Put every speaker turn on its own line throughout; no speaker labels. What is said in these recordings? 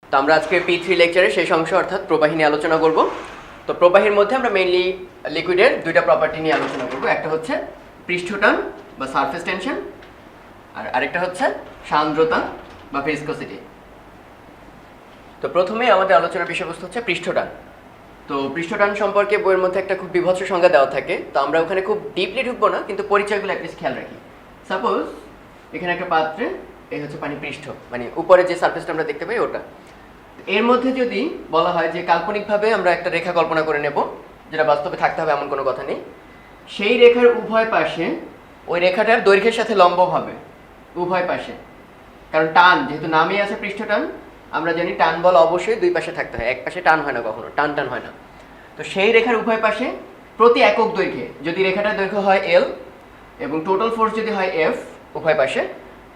তো আমরা আজকে P3 লেকচারের শেষ অংশ অর্থাৎ প্রবাহী নিয়ে আলোচনা করব। তো প্রবাহীর মধ্যে আমরা মেইনলি লিকুইডের দুইটা প্রপার্টি নিয়ে আলোচনা করব। একটা হচ্ছে পৃষ্ঠটান বা সারফেস টেনশন, আর আরেকটা হচ্ছে সান্দ্রতা বা ভিসকসিটি। তো প্রথমে আমাদের আলোচনার বিষয়বস্তু হচ্ছে পৃষ্ঠটান। তো পৃষ্ঠটান সম্পর্কে বইয়ের মধ্যে একটা খুব বিভৎস সংজ্ঞা দেওয়া থাকে, তো আমরা ওখানে খুব ডিপলি ঢুকবো না, কিন্তু পরিচয়গুলো অ্যাটলিস্ট খেয়াল রাখি। সাপোজ এখানে একটা পাত্রে এই হচ্ছে পানি পৃষ্ঠ, মানে উপরে যে সারফেসটা আমরা দেখতে পাই ওটা। এর মধ্যে যদি বলা হয় যে কাল্পনিকভাবে আমরা একটা রেখা কল্পনা করে নেব, যেটা বাস্তবে থাকতে হবে এমন কোনো কথা নেই, সেই রেখার উভয় পাশে ওই রেখাটার দৈর্ঘ্যের সাথে লম্ব হবে উভয় পাশে, কারণ টান যেহেতু নামেই আছে পৃষ্ঠটান, আমরা জানি টান বল অবশ্যই দুই পাশে থাকতে হয়, এক পাশে টান হয় না, কখনো টান টান হয় না। তো সেই রেখার উভয় পাশে প্রতি একক দৈর্ঘ্যে যদি রেখাটার দৈর্ঘ্য হয় এল এবং টোটাল ফোর্স যদি হয় এফ উভয় পাশে,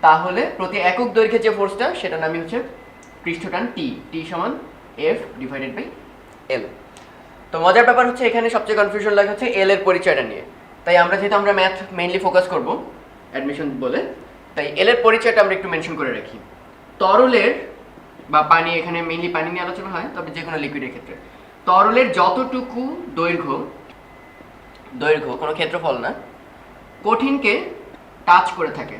তাহলে প্রতি একক দৈর্ঘ্যে যে ফোর্সটা সেটার নামই হচ্ছে পৃষ্ঠটান টি। টি সমান এফ ডিভাইডেড বাই এল। তো মজার ব্যাপার হচ্ছে এখানে সবচেয়ে কনফিউশন লাগে হচ্ছে এল এর পরিচয়টা নিয়ে। তাই যেহেতু আমরা ম্যাথ মেইনলি ফোকাস করব অ্যাডমিশন বলে, তাই এল এর পরিচয়টা আমরা একটু মেনশন করে রাখি। তরলের বা পানি, এখানে মেইনলি পানি নিয়ে আলোচনা হয়, তবে যে কোনো লিকুইডের ক্ষেত্রে তরলের যতটুকু দৈর্ঘ্য কোনো ক্ষেত্রফল না, কঠিনকে টাচ করে থাকে,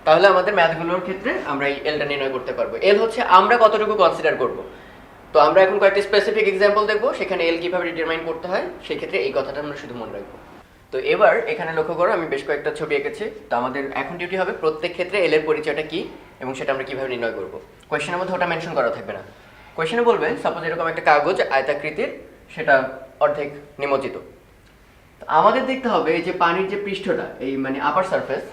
তাহলে আমাদের ম্যাথগুলোর ক্ষেত্রে আমরা এই এলটা নির্ণয় করতে পারবো। এল হচ্ছে আমরা কতটুকু কনসিডার করব। তো আমরা এখন কয়েকটি স্পেসিফিক এক্সাম্পল দেখবো, সেখানে এল কিভাবে ডিটারমাইন করতে হয় সেই ক্ষেত্রে এই কথাটা আমরা শুধু মনে রাখবো। তো এবার এখানে লক্ষ্য করো, আমি বেশ কয়েকটা ছবি এঁকেছি। তো আমাদের এখন ডিউটি হবে প্রত্যেক ক্ষেত্রে এল এর পরিচয়টা কি এবং সেটা আমরা কিভাবে নির্ণয় করব। কোয়েশ্চেনের মধ্যে ওটা মেনশন করা থাকবে না। কোয়েশ্চেনে বলবে সাপোজ এরকম একটা কাগজ আয়তাকৃতির, সেটা অর্ধেক নিমজ্জিত। আমাদের দেখতে হবে এই যে পানির যে পৃষ্ঠটা, এই মানে আপার সারফেস,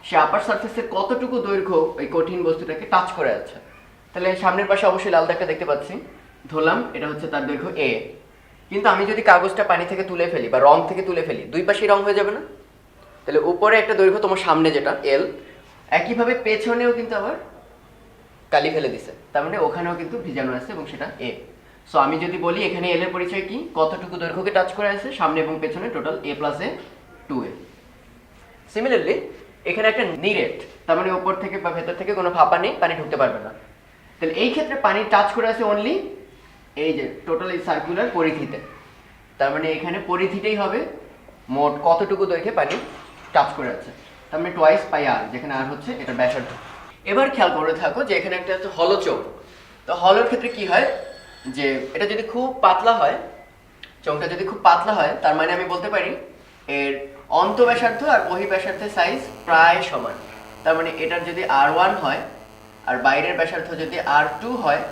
সে আপার সারফেসের কতটুকু দৈর্ঘ্য এই কঠিন বস্তুটাকে টাচ করে আছে। তাহলে সামনের পাশে অবশ্যই লাল দাগটা দেখতে পাচ্ছি, ধরলাম এটা হচ্ছে তার দৈর্ঘ্য এ। কিন্তু আমি যদি কাগজটা পানি থেকে তুলে ফেলি বা রং থেকে তুলে ফেলি, দুই পাশেই রং হয়ে যাবে না? তাহলে উপরে একটা দৈর্ঘ্য তোমার সামনে যেটা এল, একইভাবে পেছনেও কিন্তু আবার কালি ফেলে দিছে, তার মানে ওখানেও কিন্তু ভিজানো আছে এবং সেটা এ। সো আমি যদি বলি এখানে এল এর পরিচয় কি, কতটুকু দৈর্ঘ্যকে টাচ করে আছে সামনে এবং পেছনে, টোটাল এ প্লাস এ 2a। সিমিলারলি এখানে একটা নিরেট, তার মানে উপর থেকে বা ভেতর থেকে কোনো ফাঁপা নেই, পানি ঢুকতে পারবে না। তাহলে এই ক্ষেত্রে পানি টাচ করে আছে অনলি এই যে টোটাল এই সার্কুলার পরিধিতে, তার মানে এখানে পরিধিটাই হবে মোট কতটুকু দৈর্ঘ্যে পানি টাচ করে আছে, তার মানে টোয়াইস পাই আর, যেখানে আর হচ্ছে এটা ব্যাসার্ধ। এবার খেয়াল করে থাকো যে এখানে একটা হচ্ছে হলো চোঙ। তো হলোর ক্ষেত্রে কি হয়, যে এটা যদি খুব পাতলা হয়, চোঙটা যদি খুব পাতলা হয়, তার মানে আমি বলতে পারি এর অন্ত ব্যাসার্ধ আর বহি ব্যাসার্ধের সাইজ প্রায় সমান। তার মানে এটার যদি R1 হয় আর বাইরের ব্যাসার্ধ যদি R2 হয়,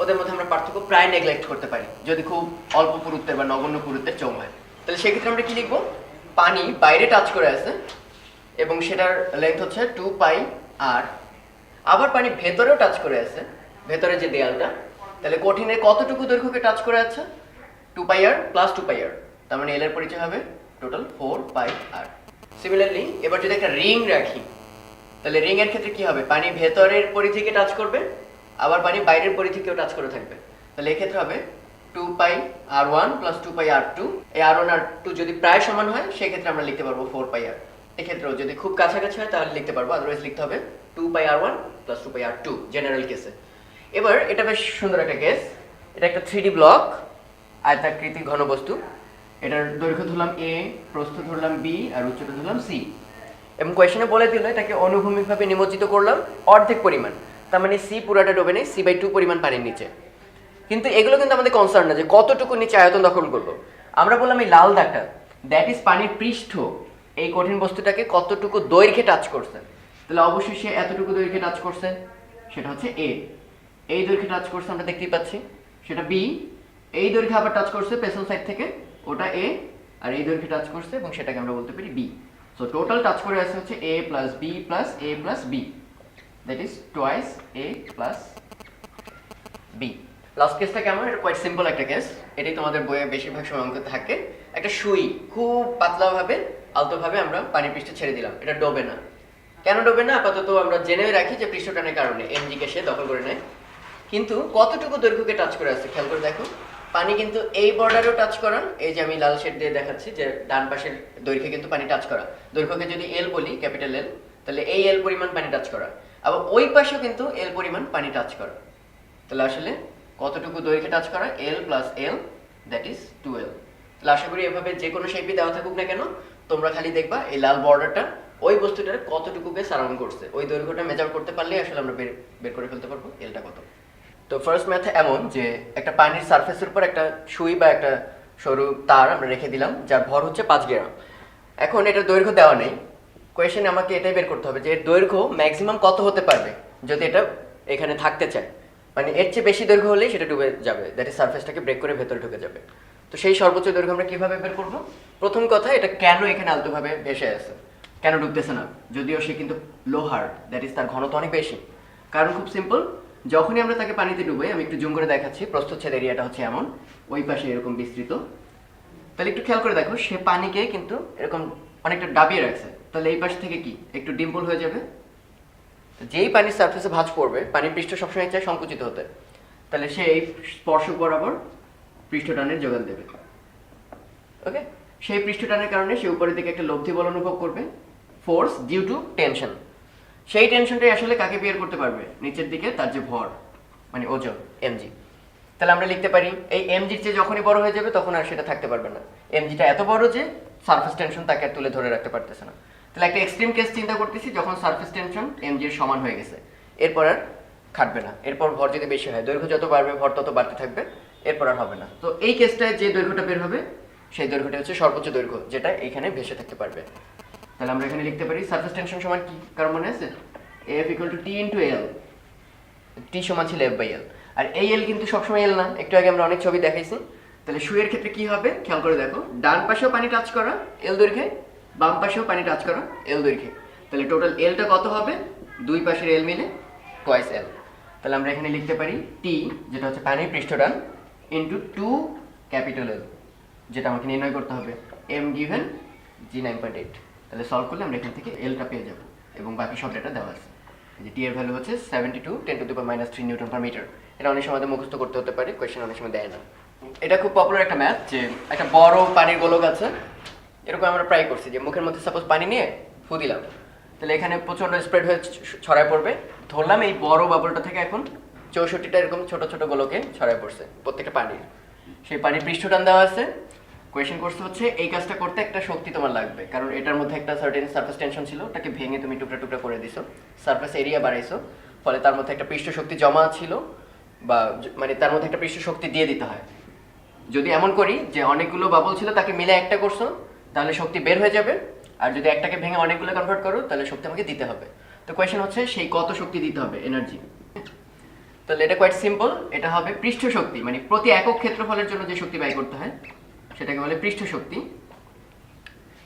ওদের মধ্যে আমরা পার্থক্য প্রায় নেগলেক্ট করতে পারি যদি খুব অল্প পুরুত্বের বা নগণ্য পুরুত্বের চোঙ হয়। তাহলে সেক্ষেত্রে আমরা কি লিখবো, পানি বাইরে টাচ করে আছে এবং সেটার লেন্থ হচ্ছে 2πr। আবার পানি ভেতরেও টাচ করে আছে, ভেতরে যে দেয়ালটা, তাহলে কঠিনের কতটুকু দৈর্ঘ্যকে টাচ করে আছে, 2πr প্লাস 2πr, তার মানে এল এর পরিচয় হবে টোটাল 4πr। সিমিলারলি এবার যদি একটা রিং রাখি, তাহলে রিং এর ক্ষেত্রে কি হবে, পানি ভেতরের পরিধিকে টাচ করবে, আবার পানি বাইরের পরিধিকেও টাচ করে থাকবে। তাহলে এক্ষেত্রে হবে 2πr1 প্লাস 2πr2। এই r1 r2 যদি প্রায় সমান হয় সেক্ষেত্রে আমরা লিখতে পারবো 4πr। এক্ষেত্রেও যদি খুব কাছাকাছি হয় তাহলে লিখতে পারবো, আদারওয়াইজ লিখতে হবে 2πr1 প্লাস 2πr2 জেনারেল কেসে। এবার এটা বেশ সুন্দর একটা কেস, এটা একটা 3D ব্লক আয়তাকৃতির ঘনবস্তু, এটার দৈর্ঘ্য ধরলাম এ, প্রস্থ ধরলাম বি, আর উচ্চতা ধরলাম সি। এবং কোয়েশ্চেনে বলে দিল এটাকে অনুভূমিকভাবে নিমজ্জিত করলাম অর্ধেক পরিমাণ, তার মানে সি পুরাটা ডোবে নেই, c/2 পরিমাণ পানির নিচে। কিন্তু এগুলো কিন্তু আমাদের কনসার্ন না যে কতটুকু নিচে আয়তন দখল করলো। আমরা বললাম এই লাল দাগটা, দ্যাট ইজ পানির পৃষ্ঠ এই কঠিন বস্তুটাকে কতটুকু দৈর্ঘ্যে টাচ করছে। তাহলে অবশ্যই সে এতটুকু দৈর্ঘ্যে টাচ করছে, সেটা হচ্ছে এ। এই দৈর্ঘ্যে টাচ করছে আমরা দেখতেই পাচ্ছি, সেটা বি। এই দৈর্ঘ্যে আবার টাচ করছে পেছন সাইড থেকে, ওটা এ। আর এই দৈর্ঘ্যে টাচ করছে এবং সেটাকে আমরা বলতে পারি বি। সো টোটাল টাচ করে আছে হচ্ছে A plus B plus A plus B, that is twice A plus B. Last কেসটা কেমন, এটা কোয়াইট সিম্পল একটা কেস, এটাই তোমাদের বইয়ে বেশিরভাগ সময় অঙ্ক থাকে। একটা সুই খুব পাতলাভাবে আলতোভাবে আমরা পানির পৃষ্ঠে ছেড়ে দিলাম, এটা ডোবে না। কেন ডোবে না আপাতত আমরা জেনে রাখি যে পৃষ্ঠটানের কারণে এমজিকে সে দখল করে নেয়। কিন্তু কতটুকু দৈর্ঘ্যকে টাচ করে আসছে খেয়াল করে দেখো, পানি কিন্তু এই বর্ডারেও টাচ করা, এই যে আমি লাল শেড দিয়ে দেখাচ্ছি যে ডান পাশের দৈর্ঘ্যে কিন্তু পানি টাচ করা, দৈর্ঘ্যকে যদি এল বলি ক্যাপিটাল এল, তাহলে এই এল পরিমাণ পানি টাচ করা। আবার ওই পাশেও কিন্তু এল পরিমাণ পানি টাচ করা। তাহলে আসলে কতটুকু দৈর্ঘ্যে টাচ করা, L plus L, that is 2L। তাহলে আশা করি এভাবে যে কোনো শেপই দেওয়া থাকুক না কেন, তোমরা খালি দেখবা এই লাল বর্ডারটা ওই বস্তুটার কতটুকুকে সারাউন্ড করছে, ওই দৈর্ঘ্যটা মেজার করতে পারলেই আসলে আমরা বের করে ফেলতে পারবো এলটা কত। তো ফার্স্ট ম্যাথ এমন যে একটা পানির সারফেসের উপর একটা সুই বা একটা সরু তার আমরা রেখে দিলাম, যার ভর হচ্ছে 5 গ্রাম। এখন এটার দৈর্ঘ্য দেওয়া নেই, কোয়েশ্চেনে আমাকে এটাই বের করতে হবে যে এর দৈর্ঘ্য ম্যাক্সিমাম কত হতে পারবে যদি এটা এখানে থাকতে চায়। মানে এর চেয়ে বেশি দৈর্ঘ্য হলেই সেটা ডুবে যাবে, দ্যাট ইজ সারফেসটাকে ব্রেক করে ভেতরে ঢুকে যাবে। তো সেই সর্বোচ্চ দৈর্ঘ্য আমরা কিভাবে বের করব? প্রথম কথা, এটা কেন এখানে আলতোভাবে ভেসে আছে, কেন ঢুকতেছে না, যদিও সে কিন্তু লোহার, দ্যাট ইজ তার ঘনত্ব অনেক বেশি। কারণ খুব সিম্পল, যখনই আমরা তাকে পানিতে ডুবাই, আমি একটু জুম করে দেখাচ্ছি, প্রস্থচ্ছেদ এরিয়াটা হচ্ছে এমন, ওই পাশে এরকম বিস্তৃত। তাহলে একটু খেয়াল করে দেখো, সে পানিকে কিন্তু এরকম অনেকটা ডাবিয়ে রাখছে। তাহলে এই পাশ থেকে কি একটু ডিম্পল হয়ে যাবে, যেই পানির সারফেসে ভাঁজ পড়বে, পানির পৃষ্ঠ সবসময় চায় সংকুচিত হতে, তাহলে সে এই স্পর্শ বরাবর পৃষ্ঠটানের যোগান দেবে। ওকে, সেই পৃষ্ঠটানের কারণে সে উপরের দিকে একটা লব্ধি বল অনুভব করবে, ফোর্স ডিউ টু টেনশন। সেই টেনশনটাই আসলে কাকে বিয়ার করতে পারবে? নিচের দিকে তার যে ভর, মানে ওজন, এমজি। তাহলে আমরা লিখতে পারি এই এমজির চেয়ে যখনই বড় হয়ে যাবে তখন আর সেটা থাকতে পারবে না। এমজিটা এত বড় যে সারফেস টেনশন তাকে আর তুলে ধরে রাখতে পারতেছে না। তাহলে একটা এক্সট্রিম কেস চিন্তা করতেছি, যখন সারফেস টেনশন এমজির সমান হয়ে গেছে, এরপর আর খাটবে না। এরপর ভর যদি বেশি হয়, দৈর্ঘ্য যত বাড়বে ভর তত বাড়তে থাকবে, এরপর আর হবে না। তো এই কেসটায় যে দৈর্ঘ্যটা বের হবে, সেই দৈর্ঘ্যটা হচ্ছে সর্বোচ্চ দৈর্ঘ্য, যেটা এখানে ভেসে থাকতে পারবে। তাহলে আমরা এখানে লিখতে পারি সারফেস টেনশন সমান কি, কারণ মনে আছে F equal to T into L, T সমান ছিল এফ বাই এল। আর এই এল কিন্তু সবসময় এল না, একটু আগে আমরা অনেক ছবি দেখাইছি। তাহলে সুইয়ের ক্ষেত্রে কি হবে খেয়াল করে দেখো, ডান পাশেও পানি টাচ করা এল দৈর্ঘ্যে, বাম পাশেও পানি টাচ করা এল দৈর্ঘ্যে। তাহলে টোটাল এলটা কত হবে? দুই পাশের এল মিলে টুয়াইস এল। তাহলে আমরা এখানে লিখতে পারি টি, যেটা হচ্ছে পানির পৃষ্ঠটান, ইন্টু 2 ক্যাপিটাল এল, যেটা আমাকে নির্ণয় করতে হবে, এম গিভেন জি 9.8। তাহলে সলভ করলে আমরা এখান থেকে এলটা পেয়ে যাবো, এবং বাকি সব ডেটা দেওয়া আছে। যে টি এর ভ্যালু হচ্ছে 72 10⁻³ নিউটন পার মিটার। এটা অনেক সময় মুখস্থ করতে হতে পারে, কোয়েশ্চেন অনেক সময় দেয় না। এটা খুব পপুলার একটা ম্যাথ, যে একটা বড় পানির গোলক আছে, এরকম আমরা প্রায় করছি যে মুখের মধ্যে সাপোজ পানি নিয়ে ফু দিলাম, তাহলে এখানে প্রচন্ড স্প্রেড হয়ে ছড়ায় পড়বে। ধরলাম এই বড় বাবলটা থেকে এখন 64টা এরকম ছোট ছোট গোলকে ছড়ায় পড়ছে প্রত্যেকটা পানির। সেই পানির পৃষ্ঠটান দেওয়া আছে। কোয়েশ্চেন করছে হচ্ছে এই কাজটা করতে একটা শক্তি তোমার লাগবে, কারণ এটার মধ্যে একটা সার্টেন সারফেস টেনশন ছিল, ওটাকে ভেঙে তুমি টুকরা টুকরা করে দিছো, সারফেস এরিয়া বাড়াইছো, ফলে তার মধ্যে একটা পৃষ্ঠ শক্তি জমা ছিল, বা মানে তার মধ্যে একটা পৃষ্ঠ শক্তি দিয়ে দিতে হয়। যদি এমন করি যে অনেকগুলো বাবল ছিল তাকে মিলে একটা করছো, তাহলে শক্তি বের হয়ে যাবে। আর যদি একটাকে ভেঙে অনেকগুলো কনভার্ট করো, তাহলে শক্তি আমাকে দিতে হবে। তো কোয়েশ্চেন হচ্ছে সেই কত শক্তি দিতে হবে, এনার্জি। তাহলে এটা কোয়াইট সিম্পল, এটা হবে পৃষ্ঠ শক্তি, মানে প্রতি একক ক্ষেত্রফলের জন্য যে শক্তি ব্যয় করতে হয় সেটাকে বলে পৃষ্ঠ শক্তি।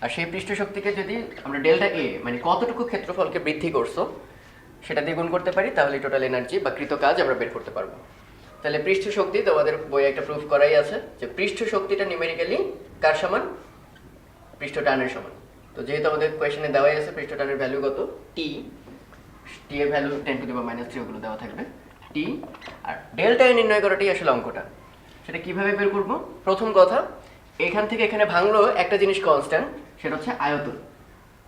আর সেই পৃষ্ঠ শক্তিকে যদি আমরা ডেল্টা এ, মানে কতটুকু ক্ষেত্রফলকে বৃদ্ধি করছো, সেটা দিয়ে গুণ করতে পারি, তাহলে টোটাল এনার্জি বা কৃত কাজ আমরা বের করতে পারবো। তাহলে পৃষ্ঠ শক্তি তোমাদের বইয়ে একটা প্রুফ করাই আছে যে পৃষ্ঠ শক্তিটা নিউমেরিক্যালি কার সমান? পৃষ্ঠ টানের সমান। তো যেহেতু আমাদের কোয়েশ্চেনে দেওয়াই আছে পৃষ্ঠ টানের ভ্যালু কত, টি, টি এর ভ্যালু 10⁻³ ওগুলো দেওয়া থাকবে, টি। আর ডেল্টা এ নির্ণয় করাটাই আসলে অঙ্কটা। সেটা কিভাবে বের করব? প্রথম কথা, এখান থেকে এখানে ভাঙলো একটা জিনিস কনস্ট্যান্ট, সেটা হচ্ছে আয়তন।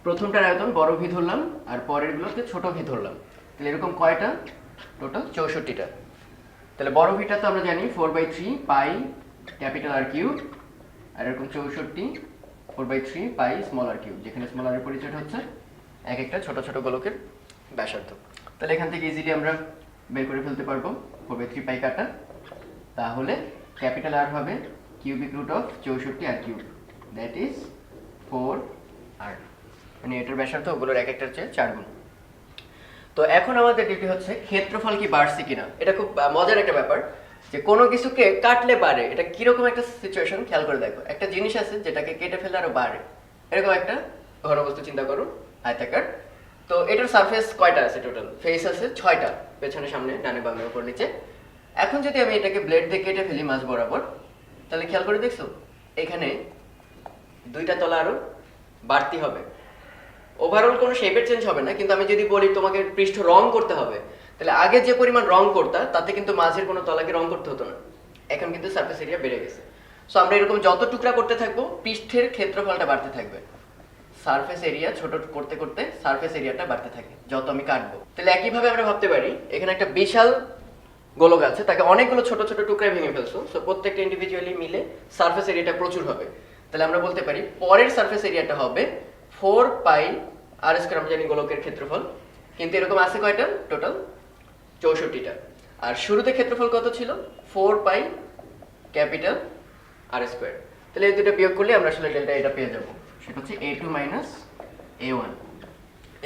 প্রথমটার আয়তন বড় ভি ধরলাম, আর পরের গুলোকে ছোট ভি ধরলাম। তাহলে এরকম কয়টা? টোটাল 64টা। তাহলে বড় ভিটা তো আমরা জানি 4/3 পাই ক্যাপিটাল আর কিউব, আর এরকম 64 4/3 পাই স্মল আর কিউব, যেখানে স্মল আর এর পরিচয়টা হচ্ছে এক একটা ছোট ছোট গোলকের ব্যাসার্ধ। তাহলে এখান থেকে ইজিলি আমরা বের করে ফেলতে পারবো 4/3 পাই কাটা, তাহলে ক্যাপিটাল আর হবে cubic root of 64 r cube, that is 4r, মানে এটার ব্যাসার্ধ ওগুলোর এক একটার চেয়ে 4 গুণ। তো এখন আমাদের ডিউটি হচ্ছে ক্ষেত্রফল কি বাড়ছে কিনা। এটা খুব মজার একটা ব্যাপার, যে কোনো কিছুকে কাটলে বাড়ে, এটা কিরকম একটা সিচুয়েশন খেয়াল করে দেখো। একটা জিনিস আছে যেটাকে কেটে ফেলে আরো বাড়ে, এরকম একটা ঘনবস্তু চিন্তা করো, আয়তাকার। তো এটার সারফেস কয়টা আছে? টোটাল ফেস আছে 6টা, পেছনে সামনে ডানে বামে উপর নিচে। এখন যদি আমি এটাকে ব্লেড দিয়ে কেটে ফেলি মাঝ বরাবর, তাহলে খেয়াল করে দেখছো এখানে 2টা তলা আরো বাড়তি হবে। ওভারঅল কোনো শেপের চেঞ্জ হবে না, কিন্তু আমি যদি বলি তোমাকে পৃষ্ঠ রং করতে হবে, তাহলে আগে যে পরিমাণ রং করতা তাতে কিন্তু মাঝের কোনো তলাকে রং করতে হতো না, এখন কিন্তু সারফেস এরিয়া বেড়ে গেছে। সো আমরা এরকম যত টুকরা করতে থাকবো পৃষ্ঠের ক্ষেত্রফলটা বাড়তে থাকবে, সারফেস এরিয়া ছোট করতে করতে সারফেস এরিয়াটা বাড়তে থাকে যত আমি কাটবো। তাহলে একইভাবে আমরা ভাবতে পারি এখানে একটা বিশাল গোলক আছে, তাকে অনেকগুলো ছোট ছোট টুকরায় ভেঙে ফেলছো, সো প্রত্যেকটা ইন্ডিভিজুয়ালি মিলে সারফেস এরিয়াটা প্রচুর হবে। তাহলে আমরা বলতে পারি পরের সারফেস এরিয়াটা হবে 4 পাই আর স্কয়ার, আমরা জানি গোলকের ক্ষেত্রফল, কিন্তু এরকম আছে কয়টা টোটাল 64টা। আর শুরুতে ক্ষেত্রফল কত ছিল 4 পাই ক্যাপিটাল আর স্কয়ার। তাহলে এই দুটো বিয়োগ করলে আমরা আসলে ডেল্টা এটা পেয়ে যাব, সেটা হচ্ছে a2 মাইনাস a1।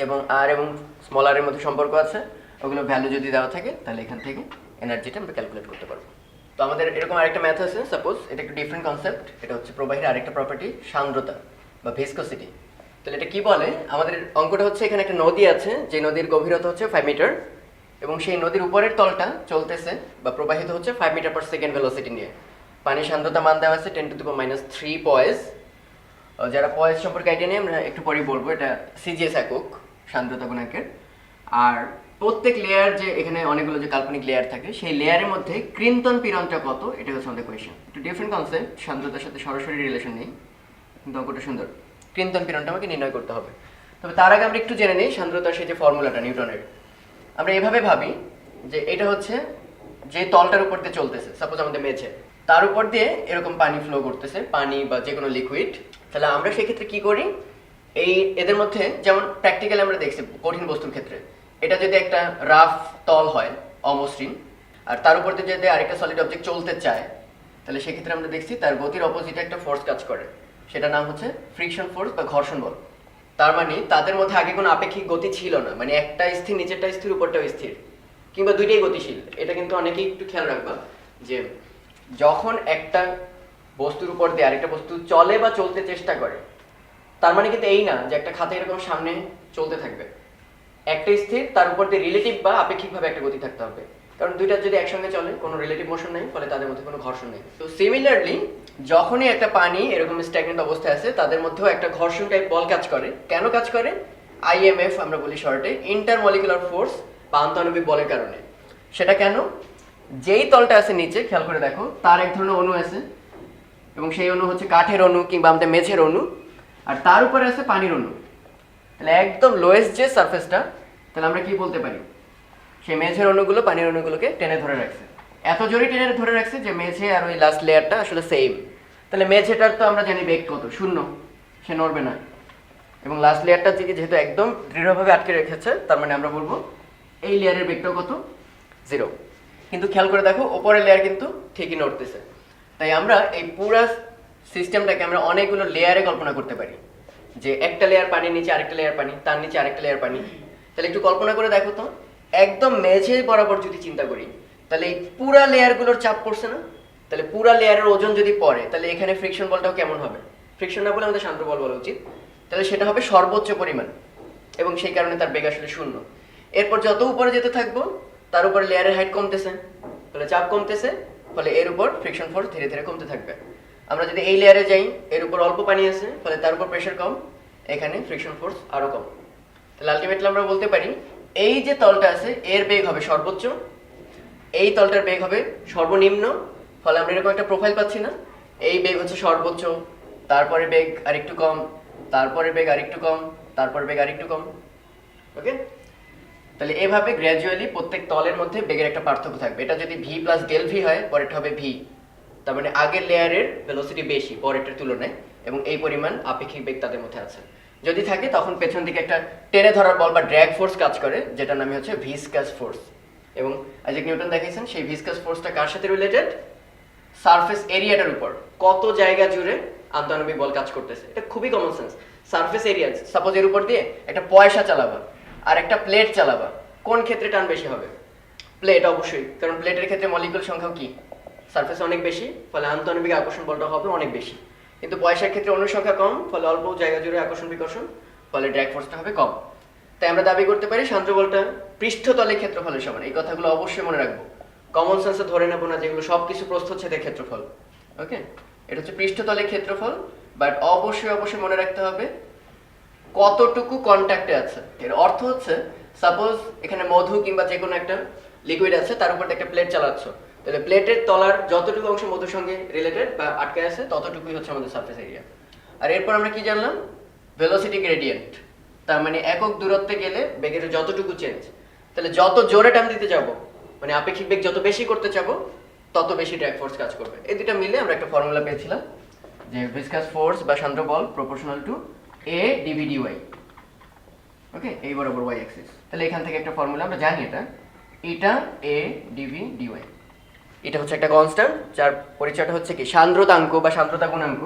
এবং আর এবং স্মল আর এর মধ্যে সম্পর্ক আছে, ওগুলো ভ্যালু যদি দেওয়া থাকে তাহলে এখান থেকে এনার্জিটা আমরা ক্যালকুলেট করতে পারবো। তো আমাদের এরকম আরেকটা ম্যাথ আছে, সাপোজ এটা একটু ডিফারেন্ট কনসেপ্ট, এটা হচ্ছে প্রবাহের আরেকটা প্রপার্টি সান্দ্রতা বা ভিসকোসিটি। তাহলে এটা কি বলে, আমাদের অঙ্কটা হচ্ছে এখানে একটা নদী আছে, যে নদীর গভীরতা হচ্ছে 5 মিটার এবং সেই নদীর উপরের তলটা চলতেছে বা প্রবাহিত হচ্ছে 5 মিটার পার সেকেন্ড ভেলোসিটি নিয়ে। পানির সান্দ্রতা মান দেওয়া আছে 10⁻³ পয়েস। যারা পয়েস সম্পর্কে আইডিয়া নিয়ে আমরা একটু পরেই বলবো, এটা সিজিএস একক সান্দ্রতা গুণাঙ্কের। আর প্রত্যেক লেয়ার, যে এখানে অনেকগুলো যে কাল্পনিক লেয়ার থাকে, সেই লেয়ারের মধ্যে ক্রিন্তন পীড়নটা কত, এটা হচ্ছে আমাদের কোয়েশ্চেন। একটু ডিফারেন্ট কনসেপ্ট, সান্দ্রতার সাথে সরাসরি রিলেশন নেই, কিন্তু অঙ্কটা সুন্দর। ক্রিন্তন পীড়নটা আমাকে নির্ণয় করতে হবে। তবে তার আগে আমরা একটু জেনে নিই সান্দ্রতার সেই যে ফর্মুলাটা নিউটনের। আমরা এভাবে ভাবি যে এটা হচ্ছে যে তলটার উপর দিয়ে চলতেছে, সাপোজ আমাদের মেঝে, তার উপর দিয়ে এরকম পানি ফ্লো করতেছে, পানি বা যে কোনো লিকুইড। তাহলে আমরা সেক্ষেত্রে কি করি, এই এদের মধ্যে যেমন প্র্যাকটিক্যালি আমরা দেখছি কঠিন বস্তুর ক্ষেত্রে, এটা যদি একটা রাফ তল হয় অমসৃণ, আর তার উপর দিয়ে যদি আরেকটা সলিড অবজেক্ট চলতে চায়, তাহলে সেক্ষেত্রে আমরা দেখছি তার গতির অপোজিটে একটা ফোর্স কাজ করে, সেটা নাম হচ্ছে ফ্রিকশন ফোর্স বা ঘর্ষণ বল। তার মানে তাদের মধ্যে আগে কোনো আপেক্ষিক গতি ছিল না, মানে একটা স্থির, নিচেরটা স্থির, উপরটাও স্থির, কিংবা দুইটাই গতিশীল। এটা কিন্তু অনেকেই একটু খেয়াল রাখবা যে যখন একটা বস্তুর উপর দিয়ে আরেকটা বস্তু চলে বা চলতে চেষ্টা করে, তার মানে কিন্তু এই না যে একটা খাতা এরকম সামনে চলতে থাকবে। একটা স্থির, তার উপর দিয়ে রিলেটিভ বা আপেক্ষিকভাবে একটা গতি থাকতে হবে, কারণ দুইটা যদি একসঙ্গে চলে কোনো রিলেটিভ মোশন নেই, ফলে তাদের মধ্যে কোনো ঘর্ষণ নেই। তো সিমিলারলি যখনই একটা পানি এরকম স্ট্যাগনেন্ট অবস্থায় আছে, তাদের মধ্যেও একটা ঘর্ষণ টাইপ বল কাজ করে। কেন কাজ করে? আইএমএফ আমরা বলি শর্টে, ইন্টারমলিকুলার ফোর্স বা আন্তঃআণবিক বলের কারণে। সেটা কেন? যেই তলটা আছে নিচে, খেয়াল করে দেখো, তার এক ধরনের অণু আছে এবং সেই অণু হচ্ছে কাঠের অণু কিংবা আমাদের মেঝের অণু, আর তার উপরে আছে পানির অণু। তাহলে একদম লোয়েস্ট যে সারফেসটা, তাহলে আমরা কি বলতে পারি, সেই মেঝের অণুগুলো পানির অণুগুলোকে টেনে ধরে রাখছে, এত জোরে টেনে ধরে রাখছে যে মেঝে আর ওই লাস্ট লেয়ারটা আসলে সেম। তাহলে মেঝেটার তো আমরা জানি বেগ কত, 0, সে নড়বে না। এবং লাস্ট লেয়ারটা থেকে যেহেতু একদম দৃঢ়ভাবে আটকে রেখেছে, তার মানে আমরা বলবো এই লেয়ারের বেগটাও কত, 0। কিন্তু খেয়াল করে দেখো ওপরের লেয়ার কিন্তু ঠিকই নড়তেছে। তাই আমরা এই পুরা সিস্টেমটাকে আমরা অনেকগুলো লেয়ারে কল্পনা করতে পারি, যে একটা লেয়ার পানির নিচে আরেকটা লেয়ার পানি, তার নিচে আরেকটা লেয়ার পানি। তাহলে একটু কল্পনা করে দেখো তো, একদম মেঝে বরাবর যদি চিন্তা করি, তাহলে এই পুরা লেয়ারগুলোর চাপ পড়ছে না? তাহলে পুরা লেয়ারের ওজন যদি পড়ে, তাহলে এখানে ফ্রিকশন বলটাও কেমন হবে? ফ্রিকশন না বলে আমাদের শান্ত বল বলা উচিত। তাহলে সেটা হবে সর্বোচ্চ পরিমাণ, এবং সেই কারণে তার বেগ আসলে 0। এরপর যত উপরে যেতে থাকবো, তার উপরে লেয়ারের হাইট কমতেছে, তাহলে চাপ কমতেছে, ফলে এর উপর ফ্রিকশন ফোর্স ধীরে ধীরে কমতে থাকবে। আমরা যদি এই লেয়ারে যাই, এর উপর অল্প পানি আছে, ফলে তার উপর প্রেশার কম, এখানে ফ্রিকশন ফোর্স আরো কম। তাহলে আলটিমেটলি আমরা বলতে পারি এই যে তলটা আছে এর বেগ হবে সর্বোচ্চ, এই তলটার বেগ হবে সর্বনিম্ন, ফলে আমরা এরকম একটা প্রোফাইল পাচ্ছি না, এই বেগ হচ্ছে সর্বোচ্চ, তারপরে বেগ আরেকটু কম, তারপরে বেগ আরেকটু কম, তারপরে বেগ আরেকটু কম। ওকে, তাহলে এভাবে গ্র্যাজুয়ালি প্রত্যেক তলের মধ্যে বেগের একটা পার্থক্য থাকবে। এটা যদি ভি প্লাস ডেল ভি হয়, পরেরটা হবে ভি, তার মানে আগের লেয়ারের ভেলোসিটি বেশি পরেরটার তুলনায়, এবং এই পরিমাণ আপেক্ষিক বেগ তাদের মধ্যে আছে। যদি থাকে তখন পেছন দিকে একটা টেনে ধরার বল বা ড্র্যাগ ফোর্স কাজ করে, যেটার নামই হচ্ছে ভিসকাস ফোর্স। এবং আইজাক নিউটন দেখিয়েছেন সেই ভিসকাস ফোর্সটা কার সাথে রিলেটেড? সারফেস এরিয়াটার উপর, কত জায়গা জুড়ে আন্তঃআণবিক বল কাজ করতেছে। এটা খুবই common sense. Surface area, suppose এর উপর দিয়ে একটা পয়সা চালাবা আর একটা প্লেট চালাবা, কোন ক্ষেত্রে টান বেশি হবে? প্লেট অবশ্যই, কারণ প্লেটের ক্ষেত্রে মলিকুল সংখ্যাও কি সারফেসে অনেক বেশি, ফলে আন্তঃআণবিক আকর্ষণ বলটা হবে অনেক বেশি। কিন্তু পয়সার ক্ষেত্রে অণুর সংখ্যা কম, ফলে অল্প জায়গা জুড়ে আকর্ষণ বিকর্ষণ, ফলে ড্র্যাগ ফোর্সটা হবে কম। তাই আমরা দাবি করতে পারি শান্ত বলটা পৃষ্ঠতলের ক্ষেত্রফলের সমান। এই কথাগুলো অবশ্যই মনে রাখবো, কমন সেন্সে ধরে নেবো না যেগুলো সবকিছু প্রস্থচ্ছেদের ক্ষেত্রফল। ওকে, এটা হচ্ছে পৃষ্ঠতলের ক্ষেত্রফল, বাট অবশ্যই অবশ্যই মনে রাখতে হবে কতটুকু কন্ট্যাক্টে আছে। এর অর্থ হচ্ছে সাপোজ এখানে মধু কিংবা যে কোনো একটা লিকুইড আছে, তার উপর একটা প্লেট চালাচ্ছ, তাহলে প্লেটের তলার যতটুকু অংশ মধুর সঙ্গে রিলেটেড বা আটকে আছে, ততটুকুই হচ্ছে আমাদের সারফেস এরিয়া। আর এরপর আমরা কি জানলাম? ভেলোসিটি গ্রেডিয়েন্ট, তার মানে একক দূরত্বে গেলে বেগের যতটুকু চেঞ্জ, তাহলে যত জোরে টান দিতে যাব, মানে আপেক্ষিক বেগ যত বেশি করতে চাবো তত বেশি ড্র্যাগ ফোর্স কাজ করবে। এই দুটো মিলে আমরা একটা ফর্মুলা পেয়েছিলাম যে ভিসকাস ফোর্স বা সান্দ্র বল proportional to a DV D Y. Okay, এই বরাবর y অ্যাক্সিস। তাহলে এখান থেকে একটা ফর্মুলা আমরা জানি, এটা a ডিভি ডিওয়াই। এটা হচ্ছে একটা কনস্ট্যান্ট যার পরিচয়টা হচ্ছে কি সান্দ্রতাঙ্ক বা সান্দ্রতা গুণাঙ্ক।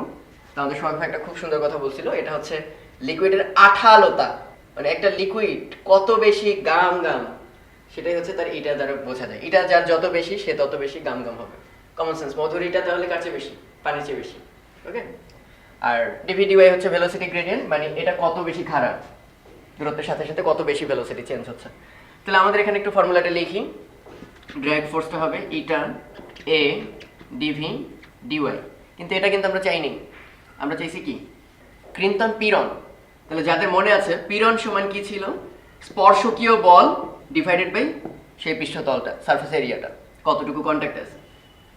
আমাদের সবাই একটা খুব সুন্দর কথা বলছিল, এটা হচ্ছে লিকুইডের আঠালোতা, মানে একটা লিকুইড কত বেশি গাম গাম সেটাই হচ্ছে তার এটা দ্বারা বোঝা যায়। এটা যার যত বেশি সে তত বেশি গাম গাম হবে। কমন সেন্স, মধুর এটা তাহলে কার চেয়ে বেশি? পানির চেয়ে বেশি। ওকে, আর ডিভিডিওয়াই হচ্ছে ভেলোসিটি গ্রেডিয়েন্ট, মানে এটা কত বেশি খারাপ, দূরত্বের সাথে সাথে কত বেশি ভেলোসিটি চেঞ্জ হচ্ছে। তাহলে আমাদের এখানে একটু ফর্মুলাটা লিখি। ড্র্যাগ ফোর্সটা হবে ইটা এ ডিভি ডিওয়াই, কিন্তু এটা কিন্তু আমরা চাইনি, আমরা চাইছি কি ক্রিন্তন পীড়ন। তাহলে যাদের মনে আছে পীড়ন সমান কি ছিল? স্পর্শকীয় বল ডিভাইডেড বাই সেই পৃষ্ঠতলটা, সারফেস এরিয়াটা, কতটুকু কন্ট্যাক্ট আছে।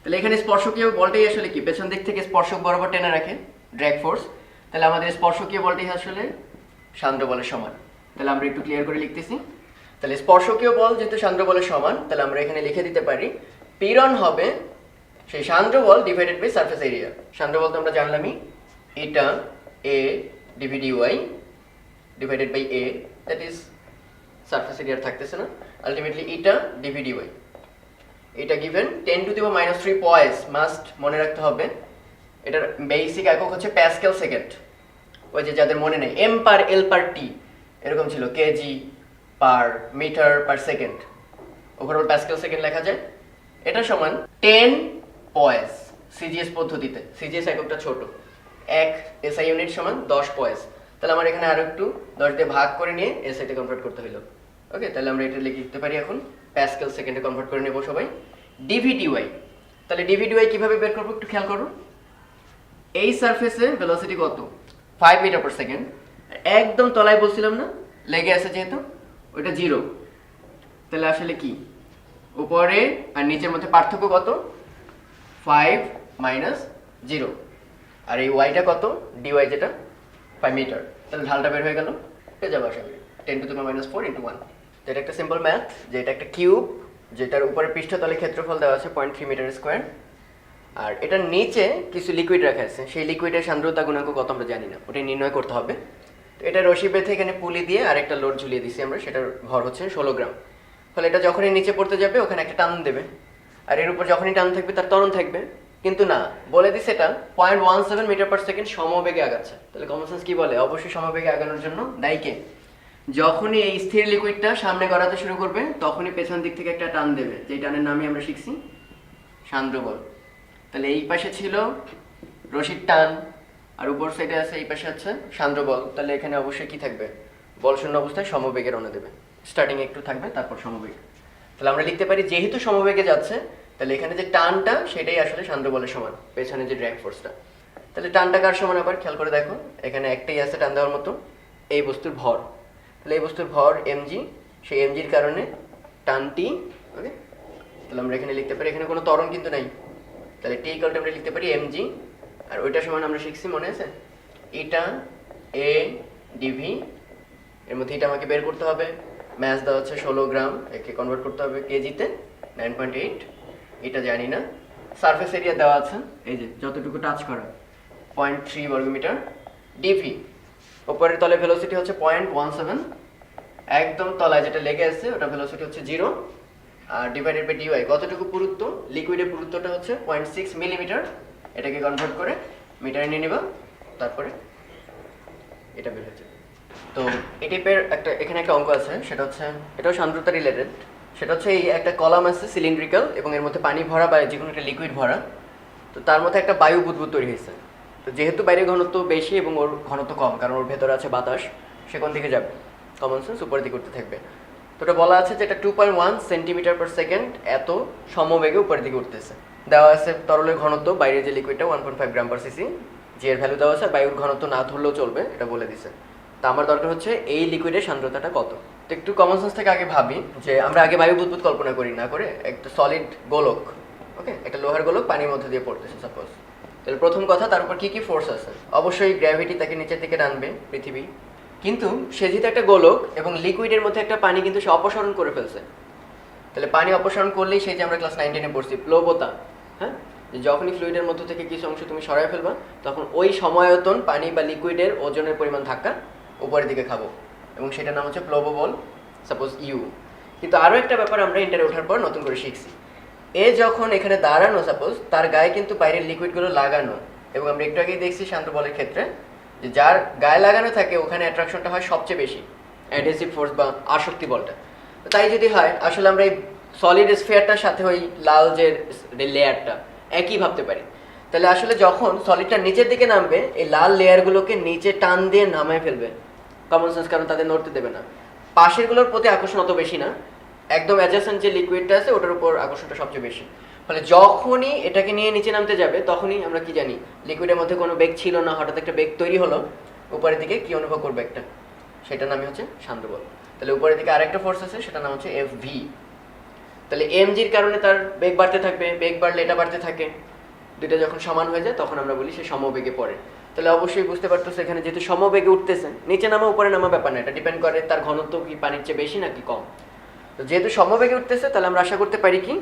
তাহলে এখানে স্পর্শকীয় বলটাই আসলে কি পেছন দিক থেকে স্পর্শক বরাবর টেনে রাখে ড্র্যাগ ফোর্স। তাহলে আমাদের স্পর্শকীয় বলটাই আসলে সান্দ্র বলের সমান। তাহলে আমরা একটু ক্লিয়ার করে লিখতেছি। তাহলে স্পর্শকীয় বল যেহেতু সান্দ্র বলের সমান, তাহলে আমরা এখানে লিখে দিতে পারি পীড়ন হবে সেই সান্দ্র বল ডিভাইডেড বাই সারফেস এরিয়া। সান্দ্র বল তো আমরা জানলামই, এটা a DV dy divided by a, that is surface area থাকতেছে না, আলটিমেটলি এটা ডিভি ডিওয়াই। এটা given 10 to the power -3 poise, must মনে রাখতে হবে। এটার বেসিক একক হচ্ছে প্যাসকেল সেকেন্ড। ওই যে যাদের মনে নেই এম পার এল পার টি এরকম ছিল, KG per metre per second, overall pascal second লেখা যায়। এটা সমান 10 পয়েস সিজিএস পদ্ধতিতে, সিজিএস এককটা ছোট, 1 এসআই ইউনিট সমান 10 পয়েস। তাহলে আমার এখানে আরো একটু 10 দিয়ে ভাগ করে নিয়ে এসআইতে কনভার্ট করতে হলো। ওকে, তাহলে আমরা এটা লিখতে পারি এখন প্যাসকেল সেকেন্ডে কনভার্ট করে নেব সবাই। ডিভি ডিওয়াই, তাহলে ডিভি ডিওয়াই কিভাবে বের করব একটু খেয়াল করো। এই সারফেসে ভেলোসিটি কত? 5 মিটার পার সেকেন্ড। একদম তলায় বলছিলাম না লেগে আছে যেহেতু ওইটা 0, তাহলে আসলে কি উপরে আর নিচের মধ্যে পার্থক্য কত? 5 মাইনাস 0, আর এই ওয়াইটা কত? ডিওয়াই যেটা 5 মিটার। তাহলে ঢালটা বের হয়ে গেল, পেয়ে যাবো আশা করি 10 টু দি পাওয়ার -4 × 1। তো এটা একটা সিম্পল ম্যাথ যে এটা একটা কিউব যেটার উপরে পৃষ্ঠতলে ক্ষেত্রফল দেওয়া আছে 0.3 মিটার স্কোয়ার, আর এটার নিচে কিছু লিকুইড রাখা আছে, সেই লিকুইডের সান্দ্রতা গুণাঙ্ক কত আমরা জানি না, ওটা নির্ণয় করতে হবে। তো এটা রশি বেঁধে এখানে পুলি দিয়ে আরেকটা লোড ঝুলিয়ে দিছি আমরা, সেটার ভর হচ্ছে 16 গ্রাম। ফলে এটা যখনই নিচে পড়তে যাবে ওখানে একটা টান দেবে, আর এর উপর যখনই টান থাকবে তার ত্বরণ থাকবে, কিন্তু না বলে দিছে এটা 0.17 মিটার পার সেকেন্ড সমবেগে আগাচ্ছে। তাহলে কমন সেন্স কি বলে? অবশ্যই সমবেগে আগানোর জন্য দায়ী কে? যখনই এই স্থির লিকুইডটা সামনে গড়াতে শুরু করবে তখনই পেছন দিক থেকে একটা টান দেবে, যে টানের নামই আমরা শিখছি সান্দ্র বল। তাহলে এই পাশে ছিল রশির টান, আর উপর সাইডে আছে এই পাশে আছে সান্দ্র বল। তাহলে এখানে অবশ্যই কি থাকবে? বল শূন্য অবস্থায় সমবেগে রওনা দেবে, স্টার্টিং একটু থাকবে তারপর সমবেগ। তাহলে আমরা লিখতে পারি যেহেতু সমবেগে যাচ্ছে তাহলে এখানে যে টানটা সেটাই আসলে সান্দ্র বলের সমান, পেছনে যে ড্র্যাগ ফোর্সটা। তাহলে টানটা কার সমান? আবার খেয়াল করে দেখো, এখানে একটাই আছে টান দেওয়ার মতো, এই বস্তুর ভর। তাহলে এই বস্তুর ভর mg, সেই mgর কারণে টানটি। ওকে, তাহলে আমরা এখানে লিখতে পারি, এখানে কোনো ত্বরণ কিন্তু নাই, তাহলে টি ইকুয়াল টু আমরা লিখতে পারি mg, আর ওইটার সমান আমরা শিখছি মনে আছে এটা a ডিভি, এর মধ্যে এটা আমাকে বের করতে হবে, ম্যাস দেওয়া হচ্ছে 16 গ্রাম, একে কনভার্ট করতে হবে কেজিতে 9.8, এটা জানি না। সারফেস এরিয়া দেওয়া আছে এই যে যতটুকু টাচ করা 0.3 বর্গমিটার। ডিভি উপরের তলে ভেলোসিটি হচ্ছে 0.17, একদম তলায় যেটা লেগে আছে ওটা ভেলোসিটি হচ্ছে 0, আর ডিভাইডেড বাই ডিওয়াই কতটুকু পুরুত্ব? লিকুইডের পুরুত্বটা হচ্ছে 0.6 মিলিমিটার, এটাকে কনভার্ট করে মিটারে নিয়ে নিবা, তারপরে এটা বের হচ্ছে। তো এই টাইপের একটা এখানে একটা অঙ্ক আছে, সেটা হচ্ছে এটাও সান্দ্রতা রিলেটেড। সেটা হচ্ছে এই একটা কলাম আছে সিলিন্ড্রিক্যাল এবং এর মধ্যে পানি ভরা বা যে কোনো একটা লিকুইড ভরা, তো তার মধ্যে একটা বায়ু বুদবুদ তৈরি হয়েছে। তো যেহেতু বাইরের ঘনত্ব বেশি এবং ওর ঘনত্ব কম, কারণ ওর ভেতরে আছে বাতাস, সে কোন দিকে যাবে? কমন সেন্স উপরের দিকে উঠতে থাকবে। তো এটা বলা আছে যে এটা 2.1 সেন্টিমিটার পার সেকেন্ড এত সমবেগে উপরের দিকে উঠতেছে। দেওয়া আছে তরলের ঘনত্ব, বাইরের যে লিকুইডটা 1.5 গ্রাম পার সিসি, যে এর ভ্যালু দেওয়া আছে, বায়ুর ঘনত্ব না ধরলেও চলবে, এটা বলে দিছে। তা আমার দরকার হচ্ছে এই লিকুইডের সান্দ্রতাটা কত। তো একটু কমন সেন্স থেকে আগে ভাবি যে আমরা আগে বায়ু বুদবুদ কল্পনা করি, না করে একটা সলিড গোলক, ওকে, একটা লোহার গোলক পানির মধ্যে দিয়ে পড়তেছে সাপোজ। তো তাহলে প্রথম কথা, তার উপর কি কি ফোর্স আছে? অবশ্যই গ্র্যাভিটি তাকে নিচের দিকে টানবে, পৃথিবী। কিন্তু সে যেহেতু একটা গোলক এবং লিকুইডের মধ্যে একটা পানি কিন্তু সে অপসারণ করে ফেলছে। তাহলে পানি অপসারণ করলেই সেই যে আমরা ক্লাস 9-10 পড়ছি প্লবতা, হ্যাঁ, যে যখনই ফ্লুইডের মধ্য থেকে কিছু অংশ তুমি সরায় ফেলবা তখন ওই সময়তন পানি বা লিকুইডের ওজনের পরিমাণ ধাক্কা উপরের দিকে খাবো, এবং সেটার নাম হচ্ছে প্লববল, সাপোজ ইউ। কিন্তু আরও একটা ব্যাপার আমরা ইন্টারে ওঠার পর নতুন করে শিখছি। এ যখন এখানে দাঁড়ানো, সাপোজ তার গায়ে কিন্তু বাইরের লিকুইডগুলো লাগানো, এবং আমরা একটু আগেই দেখছি শান্ত বলের ক্ষেত্রে যে যার গায়ে লাগানো থাকে ওখানে অ্যাট্রাকশনটা হয় সবচেয়ে বেশি, অ্যাডহেসিভ ফোর্স বা আসক্তি বলটা। তাই যদি হয়, আসলে আমরা এই সলিড স্ফিয়ারটার সাথে ওই লাল যে লেয়ারটা একই ভাবতে পারি। তাহলে আসলে যখন সলিডটা নিচের দিকে নামবে, এই লাল লেয়ারগুলোকে নিচে টান দিয়ে নামায় ফেলবে, কমন সেন্স, কারণ তাদের নড়তে দেবে না। পাশেরগুলোর প্রতি আকর্ষণ অত বেশি না, একদম অ্যাডজেসেন্ট যে লিকুইডটা আছে ওটার উপর আকর্ষণটা সবচেয়ে বেশি। ফলে যখনই এটাকে নিয়ে নিচে নামতে যাবে তখনই আমরা কি জানি, লিকুইডের মধ্যে কোনো বেগ ছিল না, হঠাৎ একটা বেগ তৈরি হলো, উপরের দিকে কি অনুভব করবে একটা, সেটার নামই হচ্ছে শান্ত বল। তাহলে উপরের দিকে আরেকটা ফোর্স আছে, সেটার নাম হচ্ছে এফ ভি। তাহলে এম জির কারণে তার বেগ বাড়তে থাকবে, বেগ বাড়লে এটা বাড়তে থাকে, দুইটা যখন সমান হয়ে যায় তখন আমরা বলি সে সমবেগে পড়ে। তাহলে অবশ্যই বুঝতে পারতেছে এখানে যেহেতু সমবেগে উঠতেছে, নিচে নামা উপরে নামা ব্যাপার না, এটা ডিপেন্ড করে তার ঘনত্ব কি পানির চেয়ে বেশি নাকি কম। তো যেহেতু সমবেগে উঠতেছে, তাহলে আমরা আশা করতে পারি কি,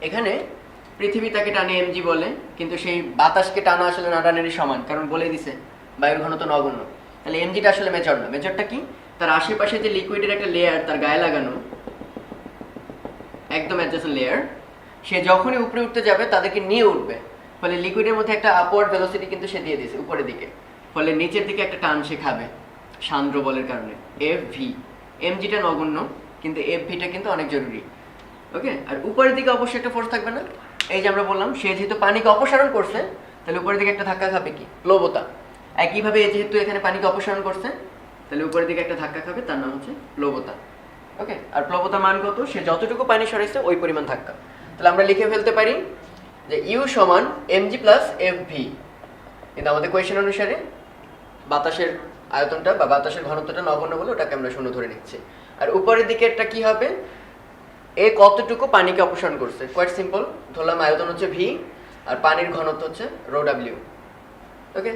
এখানে পৃথিবী তাকে টানে এমজি বলে, কিন্তু সেই বাতাসকে টানা আসলে না টানেরই সমান, কারণ বলে দিছে বায়ুর ঘনত্ব নগণ্য। তাহলে এমজিটা আসলে মেজর না, মেজরটা কি, তার আশেপাশে যে লিকুইডের একটা লেয়ার তার গায়ে লাগানো, একদম অ্যাডজেসেন্ট লেয়ার, সে যখনই উপরে উঠতে যাবে তাদেরকে নিয়ে উঠবে। ফলে লিকুইডের মধ্যে একটা আপওয়ার্ড ভেলোসিটি কিন্তু সে দিয়ে দিয়েছে উপরের দিকে, ফলে নিচের দিকে একটা টান সে খাবে সান্দ্র বলের কারণে, এফ ভি। এমজিটা নগণ্য, কিন্তু এফ ভিটা কিন্তু অনেক জরুরি। ওকে, আর উপরের দিকে অবশ্যই একটা ফোর্স থাকবে না, এই যে আমরা বললাম সে যেহেতু পানিকে অপসারণ করছে, তাহলে উপরের দিকে একটা ধাক্কা খাবে কি, প্লবতা। একইভাবে যেহেতু এখানে পানিকে অপসারণ করছে, তাহলে উপরের দিকে একটা ধাক্কা খাবে, তার নাম হচ্ছে প্লবতা। ওকে, আর প্লবতার মান কত, সে যতটুকু পানি সরাইছে ওই পরিমাণ ধাক্কা। তাহলে আমরা লিখে ফেলতে পারি যে ইউ সমান এমজি প্লাস এফ ভি। কিন্তু আমাদের কোয়েশ্চেন অনুসারে বাতাসের আয়তনটা বা বাতাসের ঘনত্বটা নগণ্য বলে ওটাকে আমরা শূন্য ধরে নিচ্ছি। আর উপরের দিকে একটা কি হবে, এ কতটুকু পানিকে অপসারণ করছে, কোয়াইট সিম্পল, ধরলাম আয়তন হচ্ছে ভি আর পানির ঘনত্ব হচ্ছে রো ডাব্লিউ। ওকে,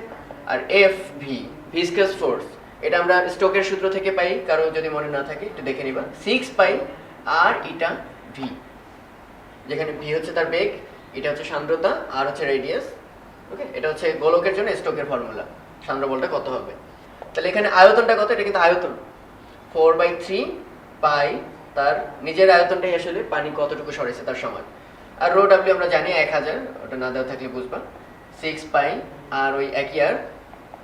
আর এফ ভি, ভিসকাস ফোর্স, এটা আমরা স্টোকের সূত্র থেকে পাই, কারো যদি মনে না থাকে একটু দেখে নিবা, 6 পাই আর এটা ভি, যেখানে ভি হচ্ছে তার বেগ, এটা হচ্ছে সান্দ্রতা, আর হচ্ছে রেডিয়াস। ওকে, এটা হচ্ছে গোলকের জন্য স্টোকের ফর্মুলা, সান্দ্র বলটা কত হবে। তাহলে এখানে আয়তনটা কত, এটা কিন্তু আয়তন 4/3 পাই, তার নিজের আয়তনটাই আসলে পানি কতটুকু সরেছে তার সমান। আর রো ডাব্লিউ আমরা জানি 1000, ওটা না দেওয়া থাকলে বুঝবা, 6 পাই আর ওই একই, আর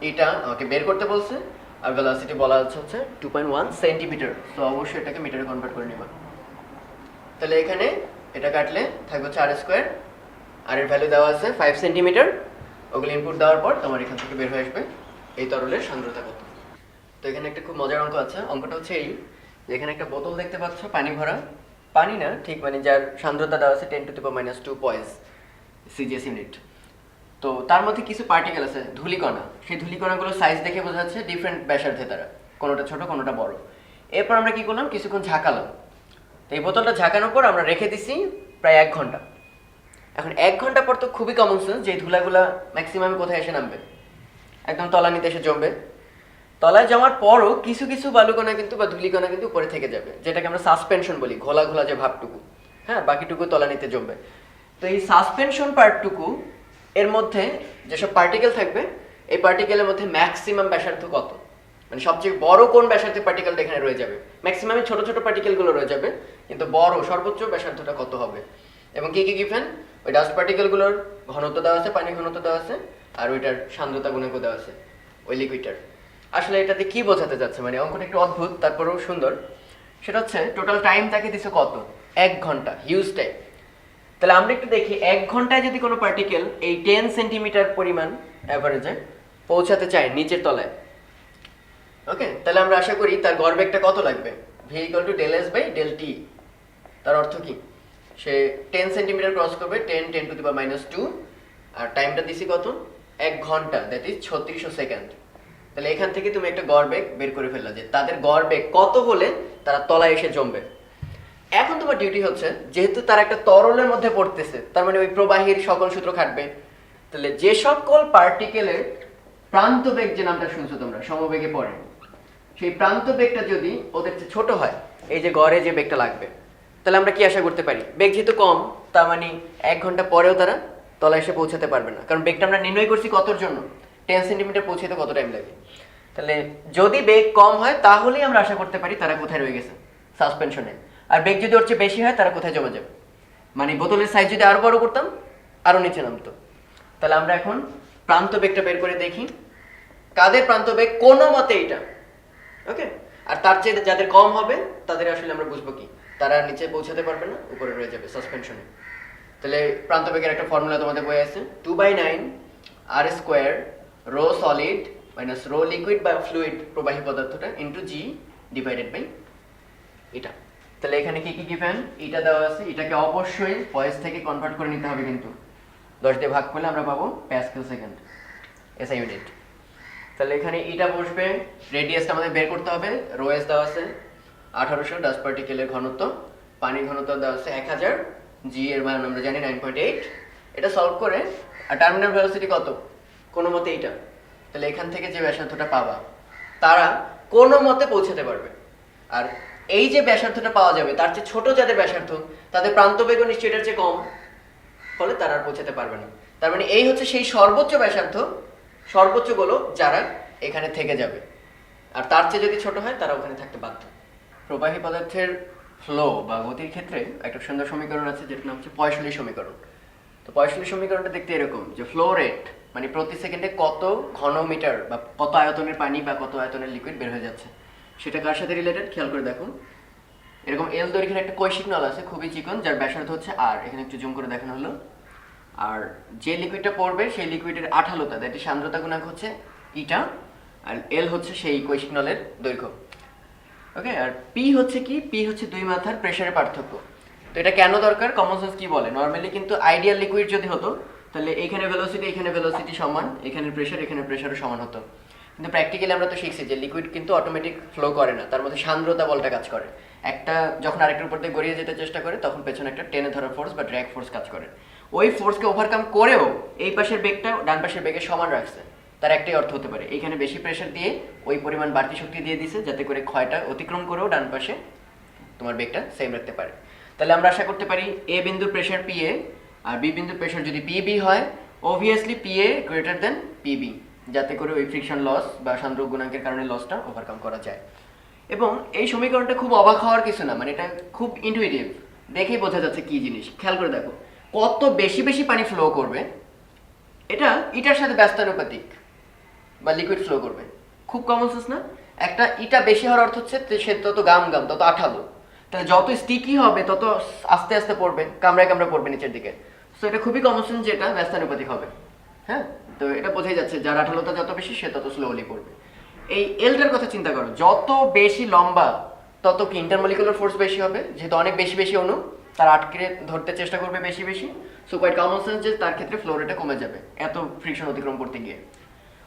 এটা আমাকে বের করতে বলছে, আর ভেলোসিটি বলা হচ্ছে 2.1 সেন্টিমিটার। তো অবশ্যই এটাকে মিটারে কনভার্ট করে নিবা। তাহলে এখানে এটা কাটলে থাকবে হচ্ছে আর স্কোয়ার, আর এর ভ্যালু দেওয়া আছে 5 সেন্টিমিটার। ওগুলো ইনপুট দেওয়ার পর তোমার এখান থেকে বের হয়ে আসবে এই তরলের সান্দ্রতা কত। তো এখানে একটা খুব মজার অঙ্ক আছে, অঙ্কটা হচ্ছে এই যে এখানে একটা বোতল দেখতে পাচ্ছ পানি ভরা, পানি না ঠিক, মানে যার সান্দ্রতা দেওয়া আছে 10⁻² পয়েন্টস সিজিএস ইউনিট। তো তার মধ্যে কিছু পার্টিকেল আছে, ধূলিকণা, সেই ধূলিকণাগুলো সাইজ দেখে বোঝা যাচ্ছে ডিফারেন্ট ব্যাসার্ধে তারা, কোনোটা ছোট কোনোটা বড়। এরপর আমরা কি করলাম, কিছুক্ষণ ঝাঁকালাম। তো এই বোতলটা ঝাঁকানোর পর আমরা রেখে দিছি প্রায় 1 ঘন্টা। এখন 1 ঘন্টা পর তো খুবই কমন সেন্স যে ধুলাগুলা ম্যাক্সিমাম কোথায় এসে নামবে, একদম তলানিতে এসে জমবে। তলায় জমার পরও কিছু কিছু বালুকণা কিন্তু বা ধূলিকণা কিন্তু উপরে থেকে যাবে, যেটাকে আমরা সাসপেনশন বলি, ঘোলা ঘোলা যে ভাবটুকু, হ্যাঁ, বাকিটুকু তলানিতে জমবে। তো এই সাসপেনশন পার্টটুকু এর মধ্যে যেসব পার্টিকেল থাকবে, এই পার্টিকেলের মধ্যে ম্যাক্সিমাম ব্যাসার্ধ কত, মানে সবচেয়ে বড় কোন ব্যাসার্ধের পার্টিকেলটা এখানে রয়ে যাবে। ম্যাক্সিমামে ছোট ছোট পার্টিকেলগুলো রয়ে যাবে, কিন্তু বড় সর্বোচ্চ ব্যাসার্ধটা কত হবে। এবং কি কি গিভেন, ওই ডাস্ট পার্টিকেলগুলোর ঘনত্ব দেওয়া আছে, পানির ঘনত্ব দেওয়া আছে, আর ওইটার সান্দ্রতা গুণাঙ্ক দেওয়া আছে ওই লিকুইডটার। আসলে এটাতে কি বোঝাতে যাচ্ছে, মানে অঙ্কটা একটু অদ্ভুত তারপরেও সুন্দর। সেটা হচ্ছে টোটাল টাইম তাকে দিছে কত, 1 ঘন্টা, হিউজ টাইম। তাহলে আমরা একটু দেখি 1 ঘন্টায় যদি কোনো পার্টিকেল এই 10 সেন্টিমিটার পরিমাণ অ্যাভারেজে পৌঁছাতে চায় নিচের তলায়, ওকে, তাহলে আমরা আশা করি তার গড়বেগটা কত লাগবে, v = Δs/Δt। তার অর্থ কি, সে 10 সেন্টিমিটার ক্রস করবে, 10⁻², আর টাইমটা দিছি কত, 1 ঘন্টা, দ্যাট ইজ 3600 সেকেন্ড। তাহলে এখান থেকে তুমি একটা গড়বেগ বের করে ফেললা যে তাদের গড়বেগ কত হলে তারা তলায় এসে জমবে। এখন তোমার ডিউটি হচ্ছে, যেহেতু তারা একটা তরলের মধ্যে পড়তেছে, তার মানে ওই প্রবাহীর সকল সূত্র খাটবে, তাহলে যে সকল পার্টিকেলের প্রান্ত বেগ, যে নামটা শুনছো তোমরা সমবেগে পড়ে, সেই প্রান্ত বেগটা যদি ওদের চেয়ে ছোট হয়, এই যে গড়ে যে বেগটা লাগবে, তাহলে আমরা কি আশা করতে পারি? বেগ যেহেতু কম, তার মানে 1 ঘন্টা পরেও তারা তলায় এসে পৌঁছাতে পারবে না, কারণ বেগটা আমরা নির্ণয় করছি কতর জন্য, 10 সেন্টিমিটার পৌঁছাতে কত টাইম লাগে। তাহলে যদি বেগ কম হয় তাহলেই আমরা আশা করতে পারি তারা কোথায় রয়ে গেছে, সাসপেনশনে। আর বেগ যদি ওর চেয়ে বেশি হয় তারা কোথায় জমে যাবে, মানে বোতলের সাইজ যদি আরো বড় করতাম আরো নিচে নামতো। তাহলে আমরা এখন প্রান্ত বেগটা বের করে দেখি, কাদের প্রান্ত বেগ কোনো মতে এটা, ওকে। আর তার চেয়ে যাদের কম হবে তাদের আসলে আমরা বুঝবো কি, তারা নিচে পৌঁছাতে পারবে না, উপরে রয়ে যাবে সাসপেনশনে। তাহলে প্রান্ত বেগের একটা ফর্মুলা তোমাদের বই আছে, 2/9 r² rho solid minus rho liquid বা ফ্লুইড প্রবাহী পদার্থটা ইন্টু জি ডিভাইডেড বাই এটা। তাহলে এখানে কি কি গিভেন, এটা দেওয়া আছে, এটাকে অবশ্যই ভয়েস থেকে কনভার্ট করে নিতে হবে, কিন্তু 10 দিয়ে ভাগ করলে আমরা পাবো প্যাসকেল সেকেন্ড এসআই ইউনিট। তাহলে এখানে এটা বসবে, রেডিয়াসটা আমাদের বের করতে হবে, রো এস দেওয়া আছে 1800, ডাস্ট পার্টিকেলের ঘনত্ব, পানির ঘনত্ব দেওয়া আছে 1000, জি এর মান আমরা জানি 9.8। এটা সলভ করে আর টার্মিনাল ভেলোসিটি কত, কোনো মতে এইটা। তাহলে এখান থেকে যে ব্যাসার্ধটা পাবা তারা কোনো মতে পৌঁছাতে পারবে। আর এই যে ব্যাসার্ধটা পাওয়া যাবে তার চেয়ে ছোট যাদের ব্যাসার্ধ, তাদের প্রান্ত বেগও নিশ্চয়ই এটার চেয়ে কম, ফলে তারা আর পৌঁছাতে পারবে না। তার মানে এই হচ্ছে সেই সর্বোচ্চ ব্যাসার্ধ, সর্বোচ্চ গোলক যারা এখানে থেকে যাবে, আর তার চেয়ে যদি ছোট হয় তারা ওখানে থাকতে বাধ্য। প্রবাহী পদার্থের ফ্লো বা গতির ক্ষেত্রে একটা সুন্দর সমীকরণ আছে যেটার নাম হচ্ছে পয়সলী সমীকরণ। তো পয়সলী সমীকরণটা দেখতে এরকম, যে ফ্লো রেট মানে প্রতি সেকেন্ডে কত ঘনমিটার বা কত আয়তনের পানি বা কত আয়তনের লিকুইড বের হয়ে যাচ্ছে, সেটা কার সাথে রিলেটেড খেয়াল করে দেখুন। এরকম এল দৈর্ঘ্যের একটা কৈশিক নল আছে খুবই চিকন, যার ব্যাসার্ধ হচ্ছে আর, এখানে একটু জুম করে দেখানো হলো। আর যে লিকুইডটা পড়বে সেই লিকুইডের আঠালোতা, দ্যাট ইজ সান্দ্রতা গুণাঙ্ক হচ্ছে ইটা, আর এল হচ্ছে সেই কৈশিক নলের দৈর্ঘ্য, ওকে। আর পি হচ্ছে কি, পি হচ্ছে দুই মাথার প্রেসারের পার্থক্য। তো এটা কেন দরকার, কমন সেন্স কি বলে, নরমালি কিন্তু আইডিয়াল লিকুইড যদি হতো তাহলে এইখানে ভেলোসিটি এখানে ভেলোসিটি সমান, এখানে প্রেসার এখানে প্রেসারও সমান হতো। কিন্তু প্র্যাকটিক্যালি আমরা তো শিখছি যে লিকুইড কিন্তু অটোমেটিক ফ্লো করে না, তার মধ্যে সান্দ্রতা বলটা কাজ করে। একটা যখন আরেকটার উপর দিয়ে গড়িয়ে যেতে চেষ্টা করে তখন পেছনে একটা টেনে ধরা ফোর্স বা ড্র্যাগ ফোর্স কাজ করে। ওই ফোর্সকে ওভারকাম করেও এই পাশের বেগটা ডান পাশের বেগের সমান রাখছে, তার একটাই অর্থ হতে পারে এইখানে বেশি প্রেসার দিয়ে ওই পরিমাণ বাড়তি শক্তি দিয়ে দিছে যাতে করে ক্ষয়টা অতিক্রম করেও ডান পাশে তোমার বেগটা সেম রাখতে পারে। তাহলে আমরা আশা করতে পারি এ বিন্দুর প্রেসার পি এ আর বি বিন্দুর প্রেসার যদি পি বি হয়, obviously P A greater than P B, যাতে করে ওই ফ্রিকশন লস বা সান্দ্রক গুণাঙ্কের কারণে লসটা ওভারকাম করা যায়। এবং এই সমীকরণটা খুব অবাক হওয়ার কিছু না, মানে এটা খুব ইনটুইটিভ, দেখেই বোঝা যাচ্ছে কি জিনিস। খেয়াল করে দেখো কত বেশি বেশি পানি ফ্লো করবে, এটা ইটার সাথে ব্যস্তানুপাতিক বা লিকুইড ফ্লো করবে, খুব কমন সেন্স না? একটা ইটা বেশি হওয়ার অর্থ হচ্ছে সে তত গাম তত আঠালো, তাহলে যত স্টিকি হবে তত আস্তে আস্তে পড়বে, কামড়ায় কামড়ায় পড়বে নিচের দিকে। সো এটা খুবই কমন সেন্স যে এটা ব্যস্তানুপাতিক হবে, হ্যাঁ। তো এটা বোঝাই যাচ্ছে যার আঠালোতা যত বেশি সে তত স্লোলি পড়বে। এই এলটার কথা চিন্তা করো, যত বেশি লম্বা তত কি ইন্টারমলিকুলার ফোর্স বেশি হবে, যেহেতু অনেক বেশি বেশি অণু তার আটকে ধরতে চেষ্টা করবে বেশি বেশি। সো কোয়াইট কমন সেন্স যে তার ক্ষেত্রে ফ্লো রেটটা কমে যাবে এত ফ্রিকশন অতিক্রম করতে গিয়ে।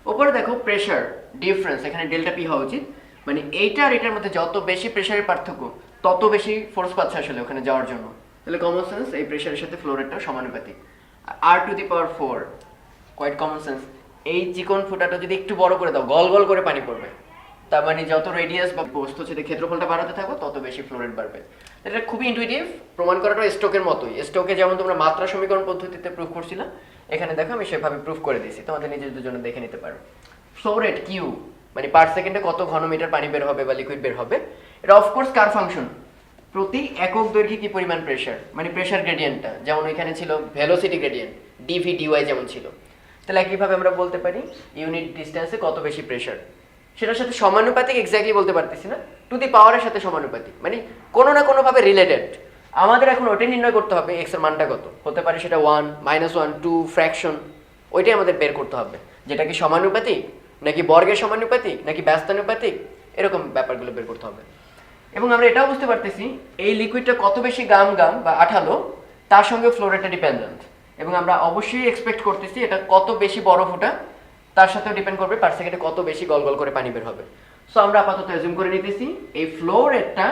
ওপরে দেখো প্রেসার ডিফারেন্স, এখানে ডেল্টা পি হওয়া উচিত, মানে এইটা আর এটার মধ্যে যত বেশি প্রেসারের পার্থক্য তত বেশি ফোর্স পাচ্ছে আসলে ওখানে যাওয়ার জন্য। তাহলে কমন সেন্স এই প্রেসারের সাথে ফ্লো রেটটা সমানুপাতিক। আর to the power 4 quite common sense, এই চিকন ফুটাটা যদি একটু বড় করে দাও গল গল করে পানি পড়বে, তার মানে যত রেডিয়াস বা বস্তু ছেদে ক্ষেত্রফলটা বাড়াতে থাকো তত বেশি ফ্লো রেট বাড়বে। এটা খুবই ইনটুইটিভ, প্রমাণ করাটা স্টোকের মতোই। স্টোকে যেমন তোমরা মাত্রা সমীকরণ পদ্ধতিতে প্রুফ করছিলা, এখানে দেখো আমি সেভাবে প্রুফ করে দিয়েছি, তোমাদের নিজেদের জন্য দেখে নিতে পারো। ফ্লো রেট কিউ মানে পার সেকেন্ডে কত ঘনমিটার পানি বের হবে বা লিকুইড বের হবে, এটা অফকোর্স কার ফাংশন, প্রতি একক দৈর্ঘ্যে কি পরিমাণ প্রেসার, মানে প্রেসার গ্রেডিয়েন্টটা যেমন ওইখানে ছিল ভেলোসিটি গ্রেডিয়েন্ট ডিভি ডিওয়াই যেমন ছিল, তাহলে একইভাবে আমরা বলতে পারি ইউনিট ডিস্টেন্সে কত বেশি প্রেসার, সেটার সাথে সমানুপাতিক এক্স্যাক্টলি বলতে পারতেছি না, টু দি পাওয়ারের সাথে সমানুপাতিক, মানে কোনো না কোনোভাবে রিলেটেড। আমাদের এখন ওইটাই নির্ণয় করতে হবে এক্স এর মানটা কত হতে পারে, সেটা 1, -1, 2 ফ্র্যাকশন, ওইটাই আমাদের বের করতে হবে, যেটা কি সমানুপাতিক নাকি বর্গের সমানুপাতিক নাকি ব্যস্তানুপাতিক, এরকম ব্যাপারগুলো বের করতে হবে। এবং আমরা এটাও বুঝতে পারতেছি এই লিকুইডটা কত বেশি গাম বা আঠালো তার সঙ্গে ফ্লো রেটটা ডিপেন্ডেন্ট, এবং আমরা অবশ্যই এক্সপেক্ট করতেছি এটা কত বেশি বড় ফুটা তার সাথেও ডিপেন্ড করবে পার সেকেন্ডে কত বেশি গল গল করে পানি বের হবে। সো আমরা আপাতত অ্যাজিউম করে নিতেছি এই ফ্লো রেটটা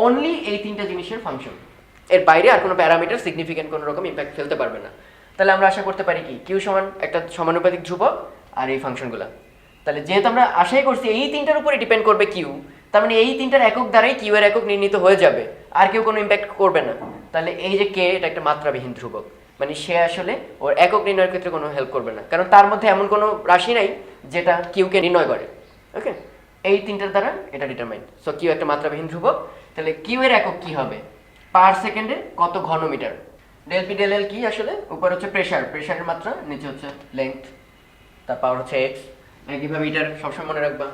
অনলি এই তিনটা জিনিসের ফাংশন, এর বাইরে আর কোনো প্যারামিটার সিগনিফিকেন্ট কোনো রকম ইম্প্যাক্ট ফেলতে পারবে না। তাহলে আমরা আশা করতে পারি কি কিউ সমান একটা সমানুপাতিক ধ্রুবক আর এই ফাংশনগুলো। তাহলে যেহেতু আমরা আশাই করছি এই তিনটার উপরে ডিপেন্ড করবে কিউ, তার মানে এই তিনটার একক দ্বারাই কিউ এর একক নির্ণীত হয়ে যাবে, আর কেউ কোনো ইম্প্যাক্ট করবে না। তাহলে এই যে কে, এটা একটা মাত্রাবিহীন ধ্রুবক, মানে সে আসলে ওর একক নির্ণয়ের ক্ষেত্রে কোনো হেল্প করবে না, কারণ তার মধ্যে এমন কোনো রাশি নাই যেটা কিউকে নির্ণয় করে। ওকে, এই তিনটার দ্বারা এটা ডিটারমাইন। সো কিউ একটা মাত্রাবিহীন ধ্রুবক। তাহলে কিউ এর একক কি হবে? পার সেকেন্ডে কত ঘনমিটার। ডেল পি ডেল এল কি আসলে? উপর হচ্ছে প্রেসার, প্রেসারের মাত্রা, নিচে হচ্ছে লেংথ, তার পাওয়ার হচ্ছে এক্স। একইভাবে এটার সবসময় মনে রাখবা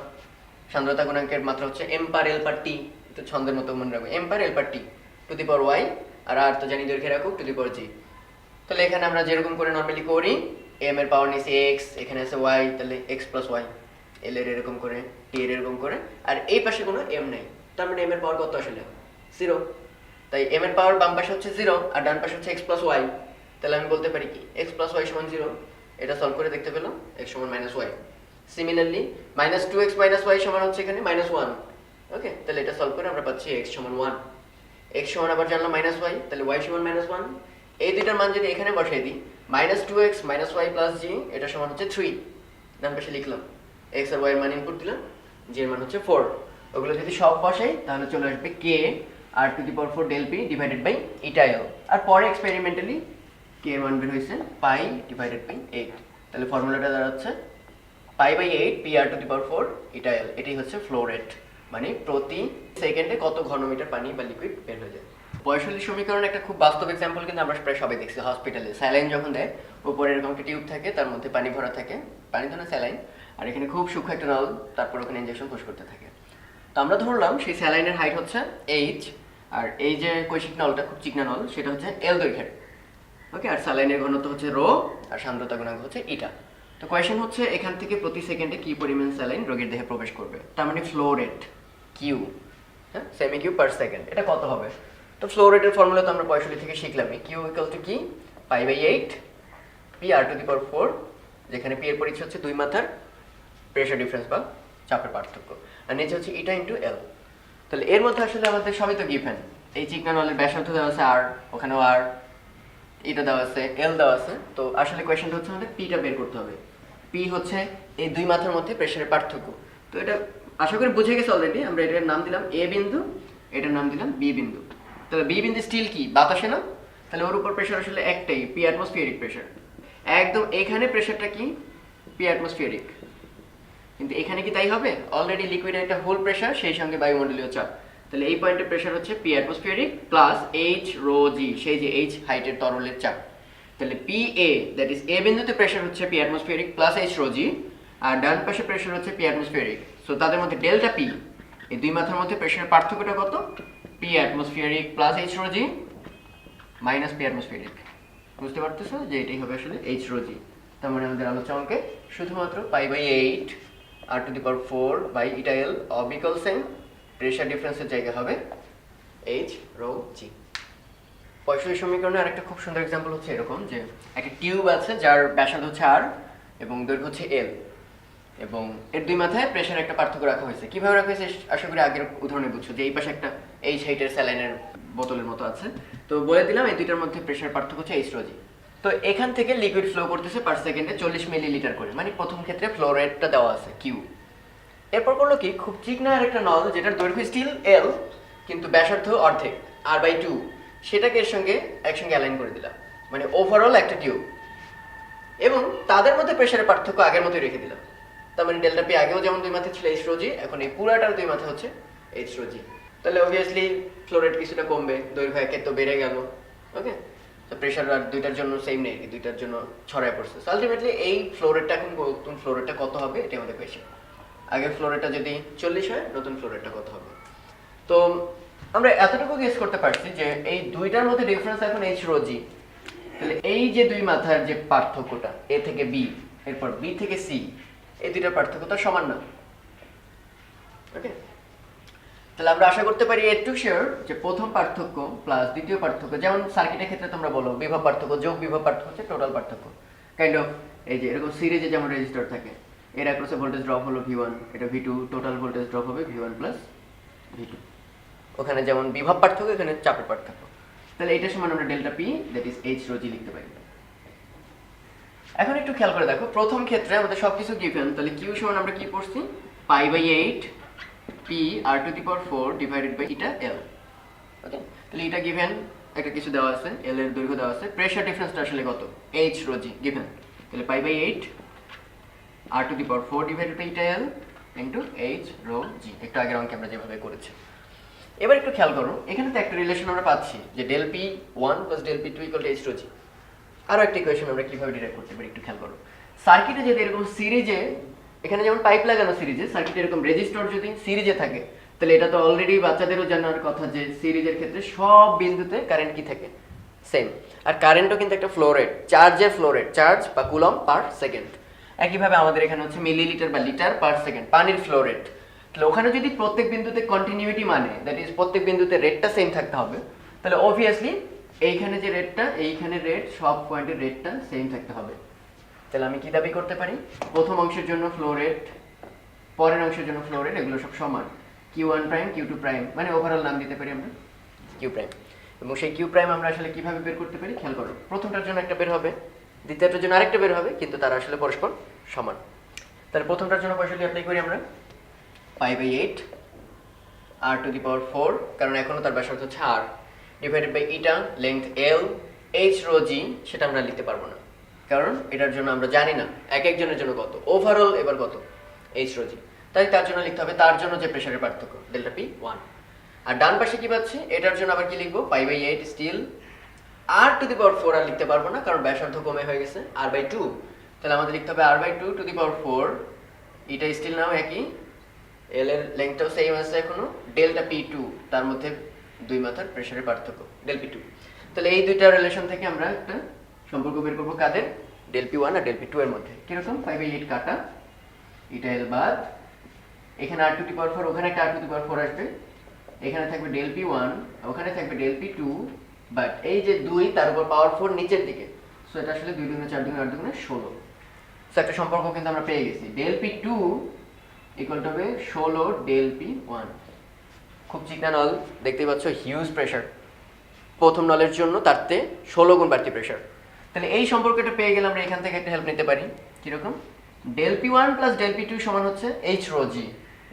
সান্দ্রতা গুণাঙ্কের মাত্রা হচ্ছে এম পার এল পার টি, একটু ছন্দের মতো মনে রাখবে, M per L per T to the power Y, আর তো জানি দৈর্ঘ্যের একক টু দি পাওয়ার জি। তাহলে এখানে আমরা যেরকম করে নর্মালি করি, এম এর পাওয়ার নিচে এক্স, এখানে আছে ওয়াই, তাহলে এক্স প্লাস ওয়াই, এল এর এরকম করে, টি এর এরকম করে, আর এই পাশে কোনো এম নাই, তার মানে এম এর পাওয়ার কত আসলে? জিরো। তাই এম এর পাওয়ার বাম পাশে হচ্ছে জিরো আর ডান পাশে হচ্ছে এক্স প্লাস ওয়াই। তাহলে আমি বলতে পারি কি এক্স প্লাস ওয়াই সমান জিরো। এটা সলভ করে দেখতে পেলাম এক্স সমান minus y. Similarly minus two x minus y সমান হচ্ছে এখানে মাইনাস ওয়ান। ওকে, তাহলে এটা সলভ করে আমরা পাচ্ছি এক্স সমান ওয়ান। এক্স সমান আবার জানলাম মাইনাস ওয়াই, তাহলে ওয়াই সমান মাইনাস ওয়ান। এই দুইটার মান যদি এখানে বসাই দিই, minus two x minus Y plus Z, এটা সমান হচ্ছে থ্রি। ডান পাশে লিখলাম, এক্স আর ওয়াই এর মান ইনপুট দিলাম, জি এর মান হচ্ছে ফোর। ওগুলো যদি সব বসাই তাহলে চলে আসবে K R to the power four del P divided by eta L. আর পরে এক্সপেরিমেন্টালি কে এর মান বের হয়েছে পাই ডিভাইডেড বাই এইট। তাহলে ফর্মুলাটা দাঁড়াচ্ছে pi by eight P R to the power four eta L. এটাই হচ্ছে ফ্লো রেট, মানে প্রতি সেকেন্ডে কত ঘনমিটার পানি বা লিকুইড বের হয়ে যায়। বয়সলী সমীকরণ একটা খুব বাস্তব এক্সাম্পল, কিন্তু আমরা প্রায় সবাই দেখছি হসপিটালে স্যালাইন যখন দেয়, উপরে এরকম একটা টিউব থাকে, তার মধ্যে পানি ভরা থাকে, পানি তো না স্যালাইন, আর এখানে খুব সূক্ষ্ম একটা নল, তারপর ওখানে ইনজেকশন পুশ করতে থাকে। তো আমরা ধরলাম সেই স্যালাইনের হাইট হচ্ছে এইচ, আর এই যে কৈশিক নলটা খুব চিকনা নল, সেটা হচ্ছে এল দৈর্ঘ্যের। ওকে, আর স্যালাইনের ঘনত্ব হচ্ছে রো, আর সান্দ্রতা গুণাঙ্ক হচ্ছে ইটা। তো কোয়েশ্চেন হচ্ছে এখান থেকে প্রতি সেকেন্ডে কি পরিমাণ স্যালাইন রোগীর দেহে প্রবেশ করবে, তার মানে ফ্লো রেট কিউ, হ্যাঁ, সেমি কিউ পার সেকেন্ড, এটা কত হবে? তো ফ্লো রেটের ফর্মুলা তো আমরা পয়সলি থেকে শিখলামই, কিউ ইকুয়াল টু কি pi by eight P R to the power four, যেখানে পি এর পরিচয় হচ্ছে দুই মাথার প্রেশার ডিফারেন্স বা চাপের পার্থক্য, আর নিচে হচ্ছে ইটা ইন্টু এল। তাহলে এর মধ্যে আসলে আমাদের সবই তো গিভেন, এই চিকনা নলের ব্যাসার্ধ দেওয়া আছে আর, ওখানেও আর, ইটা দেওয়া আছে, এল দেওয়া আছে। তো আসলে কোয়েশ্চেনটা হচ্ছে আমাদের পিটা বের করতে হবে। পি হচ্ছে এই দুই মাথার মধ্যে প্রেশারের পার্থক্য। তো এটা আশা করি বুঝে গেছে অলরেডি। আমরা এটার নাম দিলাম এ বিন্দু, এটার নাম দিলাম বি বিন্দু। তাহলে বি বিন্দু স্টিল কি বাতাসে না, তাহলে ওর উপর প্রেশার আসলে একটাই, পি অ্যাটমসফিয়ারিক প্রেশার। একদম এখানে প্রেশারটা কি পি অ্যাটমসফিয়ারিক, কিন্তু এখানে কি তাই হবে? অলরেডি লিকুইডের একটা হোল প্রেশার, সেই সঙ্গে বায়ুমণ্ডলীয় চাপ। তাহলে এই পয়েন্টের প্রেশার হচ্ছে P atmospheric plus H rho G, সেই যে এইচ হাইটের তরলের চাপ। তাহলে P A, that is A বিন্দুতে প্রেশার হচ্ছে P atmospheric plus H rho G, আর ডান পাশে প্রেশার হচ্ছে পি অ্যাটমসফিয়ারিক। সো তাদের মধ্যে ডেল্টা পি, এই দুই মাথার মধ্যে প্রেশারের পার্থক্যটা কত? P atmospheric plus H rho G minus P atmospheric. বুঝতে পারতেছো যে এটাই হবে আসলে এইচ রো জি। তার মানে আমাদের আলোচনা অঙ্কে শুধুমাত্র pi by eight R to the power four by eta L অবিকল সেম, প্রেশার ডিফারেন্সের জায়গা হবে এইচ রো জি। পয়সলী সমীকরণের আরেকটা খুব সুন্দর এক্সাম্পল হচ্ছে এরকম, যে একটা টিউব আছে যার ব্যাসার্ধ হচ্ছে আর এবং দৈর্ঘ্য হচ্ছে এল, এবং এর দুই মাথায় প্রেশার একটা পার্থক্য রাখা হয়েছে। কিভাবে রাখা হয়েছে আশা করি আগের উদাহরণে বুঝছো, যে এই পাশে একটা এইচ হাইটের স্যালাইনের বোতলের মতো আছে। তো বলে দিলাম এই দুইটার মধ্যে প্রেশার পার্থক্য হচ্ছে এইচ রো জি। তো এখান থেকে লিকুইড ফ্লো করতেছে পার সেকেন্ডে 40 মিলিলিটার করে, মানে প্রথম ক্ষেত্রে ফ্লো রেটটা দেওয়া আছে কিউ। এরপর করলো কি, খুব চিকনা আর একটা নল যেটার দৈর্ঘ্য স্টিল এল কিন্তু ব্যাসার্ধ অর্ধেক আর বাই টু, সেটাকে এর সঙ্গে একসঙ্গে অ্যালাইন করে দিলাম, মানে ওভারঅল একটা টিউব, এবং তাদের মধ্যে প্রেশারের পার্থক্য আগের মতোই রেখে দিলাম। তার মানে ডেল্টা পি আগেও যেমন দুই মাথায় ছিল এইচ রো জি, এখন এই পুরাটার দুই মাথা হচ্ছে এইচ রো জি। তাহলে অবভিয়াসলি ফ্লো রেট কিছুটা কমবে, দৈর্ঘ্য একের তো বেড়ে গেল। ওকে, তো প্রেশার আর দুইটার জন্য সেম নেই, দুইটার জন্য ছড়ায় পড়ছে। আলটিমেটলি এই ফ্লো রেটটা এখন নতুন ফ্লো রেটটা কত হবে এটা আমাদের কোয়েশ্চেন। আগের ফ্লো রেটটা যদি 40 হয়, নতুন ফ্লো রেটটা কত হবে? তো আমরা এতটুকু গেস করতে পারছি যে এই দুইটার মধ্যে ডিফারেন্স এখন এইচ রো জি। তাহলে এই যে দুই মাথার যে পার্থক্যটা এ থেকে বি, এরপর বি থেকে সি, এই দুইটার পার্থক্যটা সমান না। ওকে, তাহলে আমরা আশা করতে পারি এর টু শিওর যে প্রথম পার্থক্য প্লাস দ্বিতীয় পার্থক্য, যেমন সার্কিটের ক্ষেত্রে তোমরা বলো বিভব পার্থক্য যোগ বিভব পার্থক্য হচ্ছে টোটাল পার্থক্য। কাইন্ড অফ এই যে এরকম সিরিজে যেমন রেজিস্টার থাকে, এর অ্যাক্রসে ভোল্টেজ ড্রপ হলো V1, এটা V2, টোটাল ভোল্টেজ ড্রপ হবে V1 প্লাস V2। ওখানে যেমন বিভব পার্থক্য, এখানে চাপের পার্থক্য। তাহলে এটা সমান আমরা delta P that is H rho G লিখতে পারি। এখন একটু খেয়াল করে দেখো, প্রথম ক্ষেত্রে আমাদের সবকিছু গিভেন, তাহলে কিউ সমান আমরা কি পড়ছি, π/8 p r⁴ ডিভাইডেড বাই এটা l। ওকে, তাহলে এটা গিভেন, একটা কিছু দেওয়া আছে, l এর দৈর্ঘ্য দেওয়া আছে, প্রেসার ডিফারেন্সটা আসলে কত, h rho g গিভেন, তাহলে π/8 r⁴ ডিভাইডেড বাই এটা l into h rho g, একটু আগের অঙ্কে আমরা যেভাবে করেছি। এবার একটু খেয়াল করো, এখানে তো একটা রিলেশন আমরা পাচ্ছি যে del p1 + del p2 = h rho g। আরো একটা ইকুয়েশন আমরা কিভাবে ডিরাইভ করতে পারি একটু খেয়াল করো, সার্কিটে যদি এরকম সিরিজে, এখানে যেমন পাইপ লাগানো সিরিজে, সার্কিটে এরকম রেজিস্টর যদি সিরিজে থাকে, তাহলে এটা তো অলরেডি বাচ্চাদেরও জানার কথা যে সিরিজের ক্ষেত্রে সব বিন্দুতে কারেন্ট কি থাকে, সেম। আর কারেন্টও কিন্তু একটা ফ্লো রেট, চার্জের ফ্লো রেট, চার্জ বা কুলম পার সেকেন্ড। একইভাবে আমাদের এখানে হচ্ছে মিলিলিটার বা লিটার পার সেকেন্ড পানির ফ্লো রেট। তাহলে ওখানে যদি প্রত্যেক বিন্দুতে কন্টিনিউইটি মানে দ্যাট ইজ প্রত্যেক বিন্দুতে রেটটা সেম থাকতে হবে, তাহলে অবভিয়াসলি এইখানে যে রেটটা, এইখানে রেট, সব পয়েন্টের রেটটা সেম থাকতে হবে। তাহলে আমি কি দাবি করতে পারি, প্রথম অংশের জন্য ফ্লো রেট, পরের অংশের জন্য ফ্লো রেট, এগুলো সব সমান, Q1 প্রাইম Q2 প্রাইম, মানে ওভারঅল নাম দিতে পারি আমরা Q প্রাইম। এবং সেই Q প্রাইম আমরা আসলে কিভাবে বের করতে পারি খেয়াল করো, প্রথমটার জন্য একটা বের হবে, দ্বিতীয়টার জন্য আরেকটা বের হবে, কিন্তু তারা আসলে পরস্পর সমান। তাহলে প্রথমটার জন্য পয়সাটি অ্যাপ্লাই করি আমরা, π/8 r⁴, কারণ এখনো তার ব্যাসার্ধ হচ্ছে r, ডিভাইডেড বাই এটা length l, h rho g, সেটা আমরা লিখতে পারবো না, কারণ এটার জন্য আমরা জানি না এক একজনের জন্য কত, ওভারঅল এবার কত h rho g, তাই তার জন্য লিখতে হবে তার জন্য যে প্রেসারের পার্থক্য ডেল্টা p1। আর ডান পাশে কি পাচ্ছি, এটার জন্য আবার কি লিখবো, π/8 স্টিল r⁴, আর লিখতে পারবো না কারণ ব্যাসার্ধ কমে হয়ে গেছে r/2, তাহলে আমাদের লিখতে হবে r/2⁴, এটা স্টিল নাও একই, এল এর লেংথটাও সেম আছে এখনো, ডেল্টা p2, তার মধ্যে দুই মাথার প্রেসারের পার্থক্য del p2। তাহলে এই দুইটা রিলেশন থেকে আমরা একটা সম্পর্ক বের করবো কাদের, del p1 আর del p2 এর মধ্যে। কিরকম, π/8 কাটা, এটা l বাদ, এখানে r⁴, ওখানে একটা r⁴ আসবে, এখানে থাকবে del p1, ওখানে থাকবে del p2, বাট এই যে 2 তার উপর পাওয়ার 4 নিচের দিকে, সো এটা আসলে 2 × 4 × 8 × 16। সো একটা সম্পর্ক কিন্তু আমরা পেয়ে গেছি, del p2 ইকুয়াল টু হবে 16 del p1। খুব চিকনা নল, দেখতেই পাচ্ছ, হিউজ প্রেসার, প্রথম নলের জন্য তারতে 16 গুণ বাড়তি প্রেসার। তাহলে এই সম্পর্কটা পেয়ে গেলে আমরা এখান থেকে একটা হেল্প নিতে পারি, কিরকম, del p1 + del p2 সমান হচ্ছে h rho g,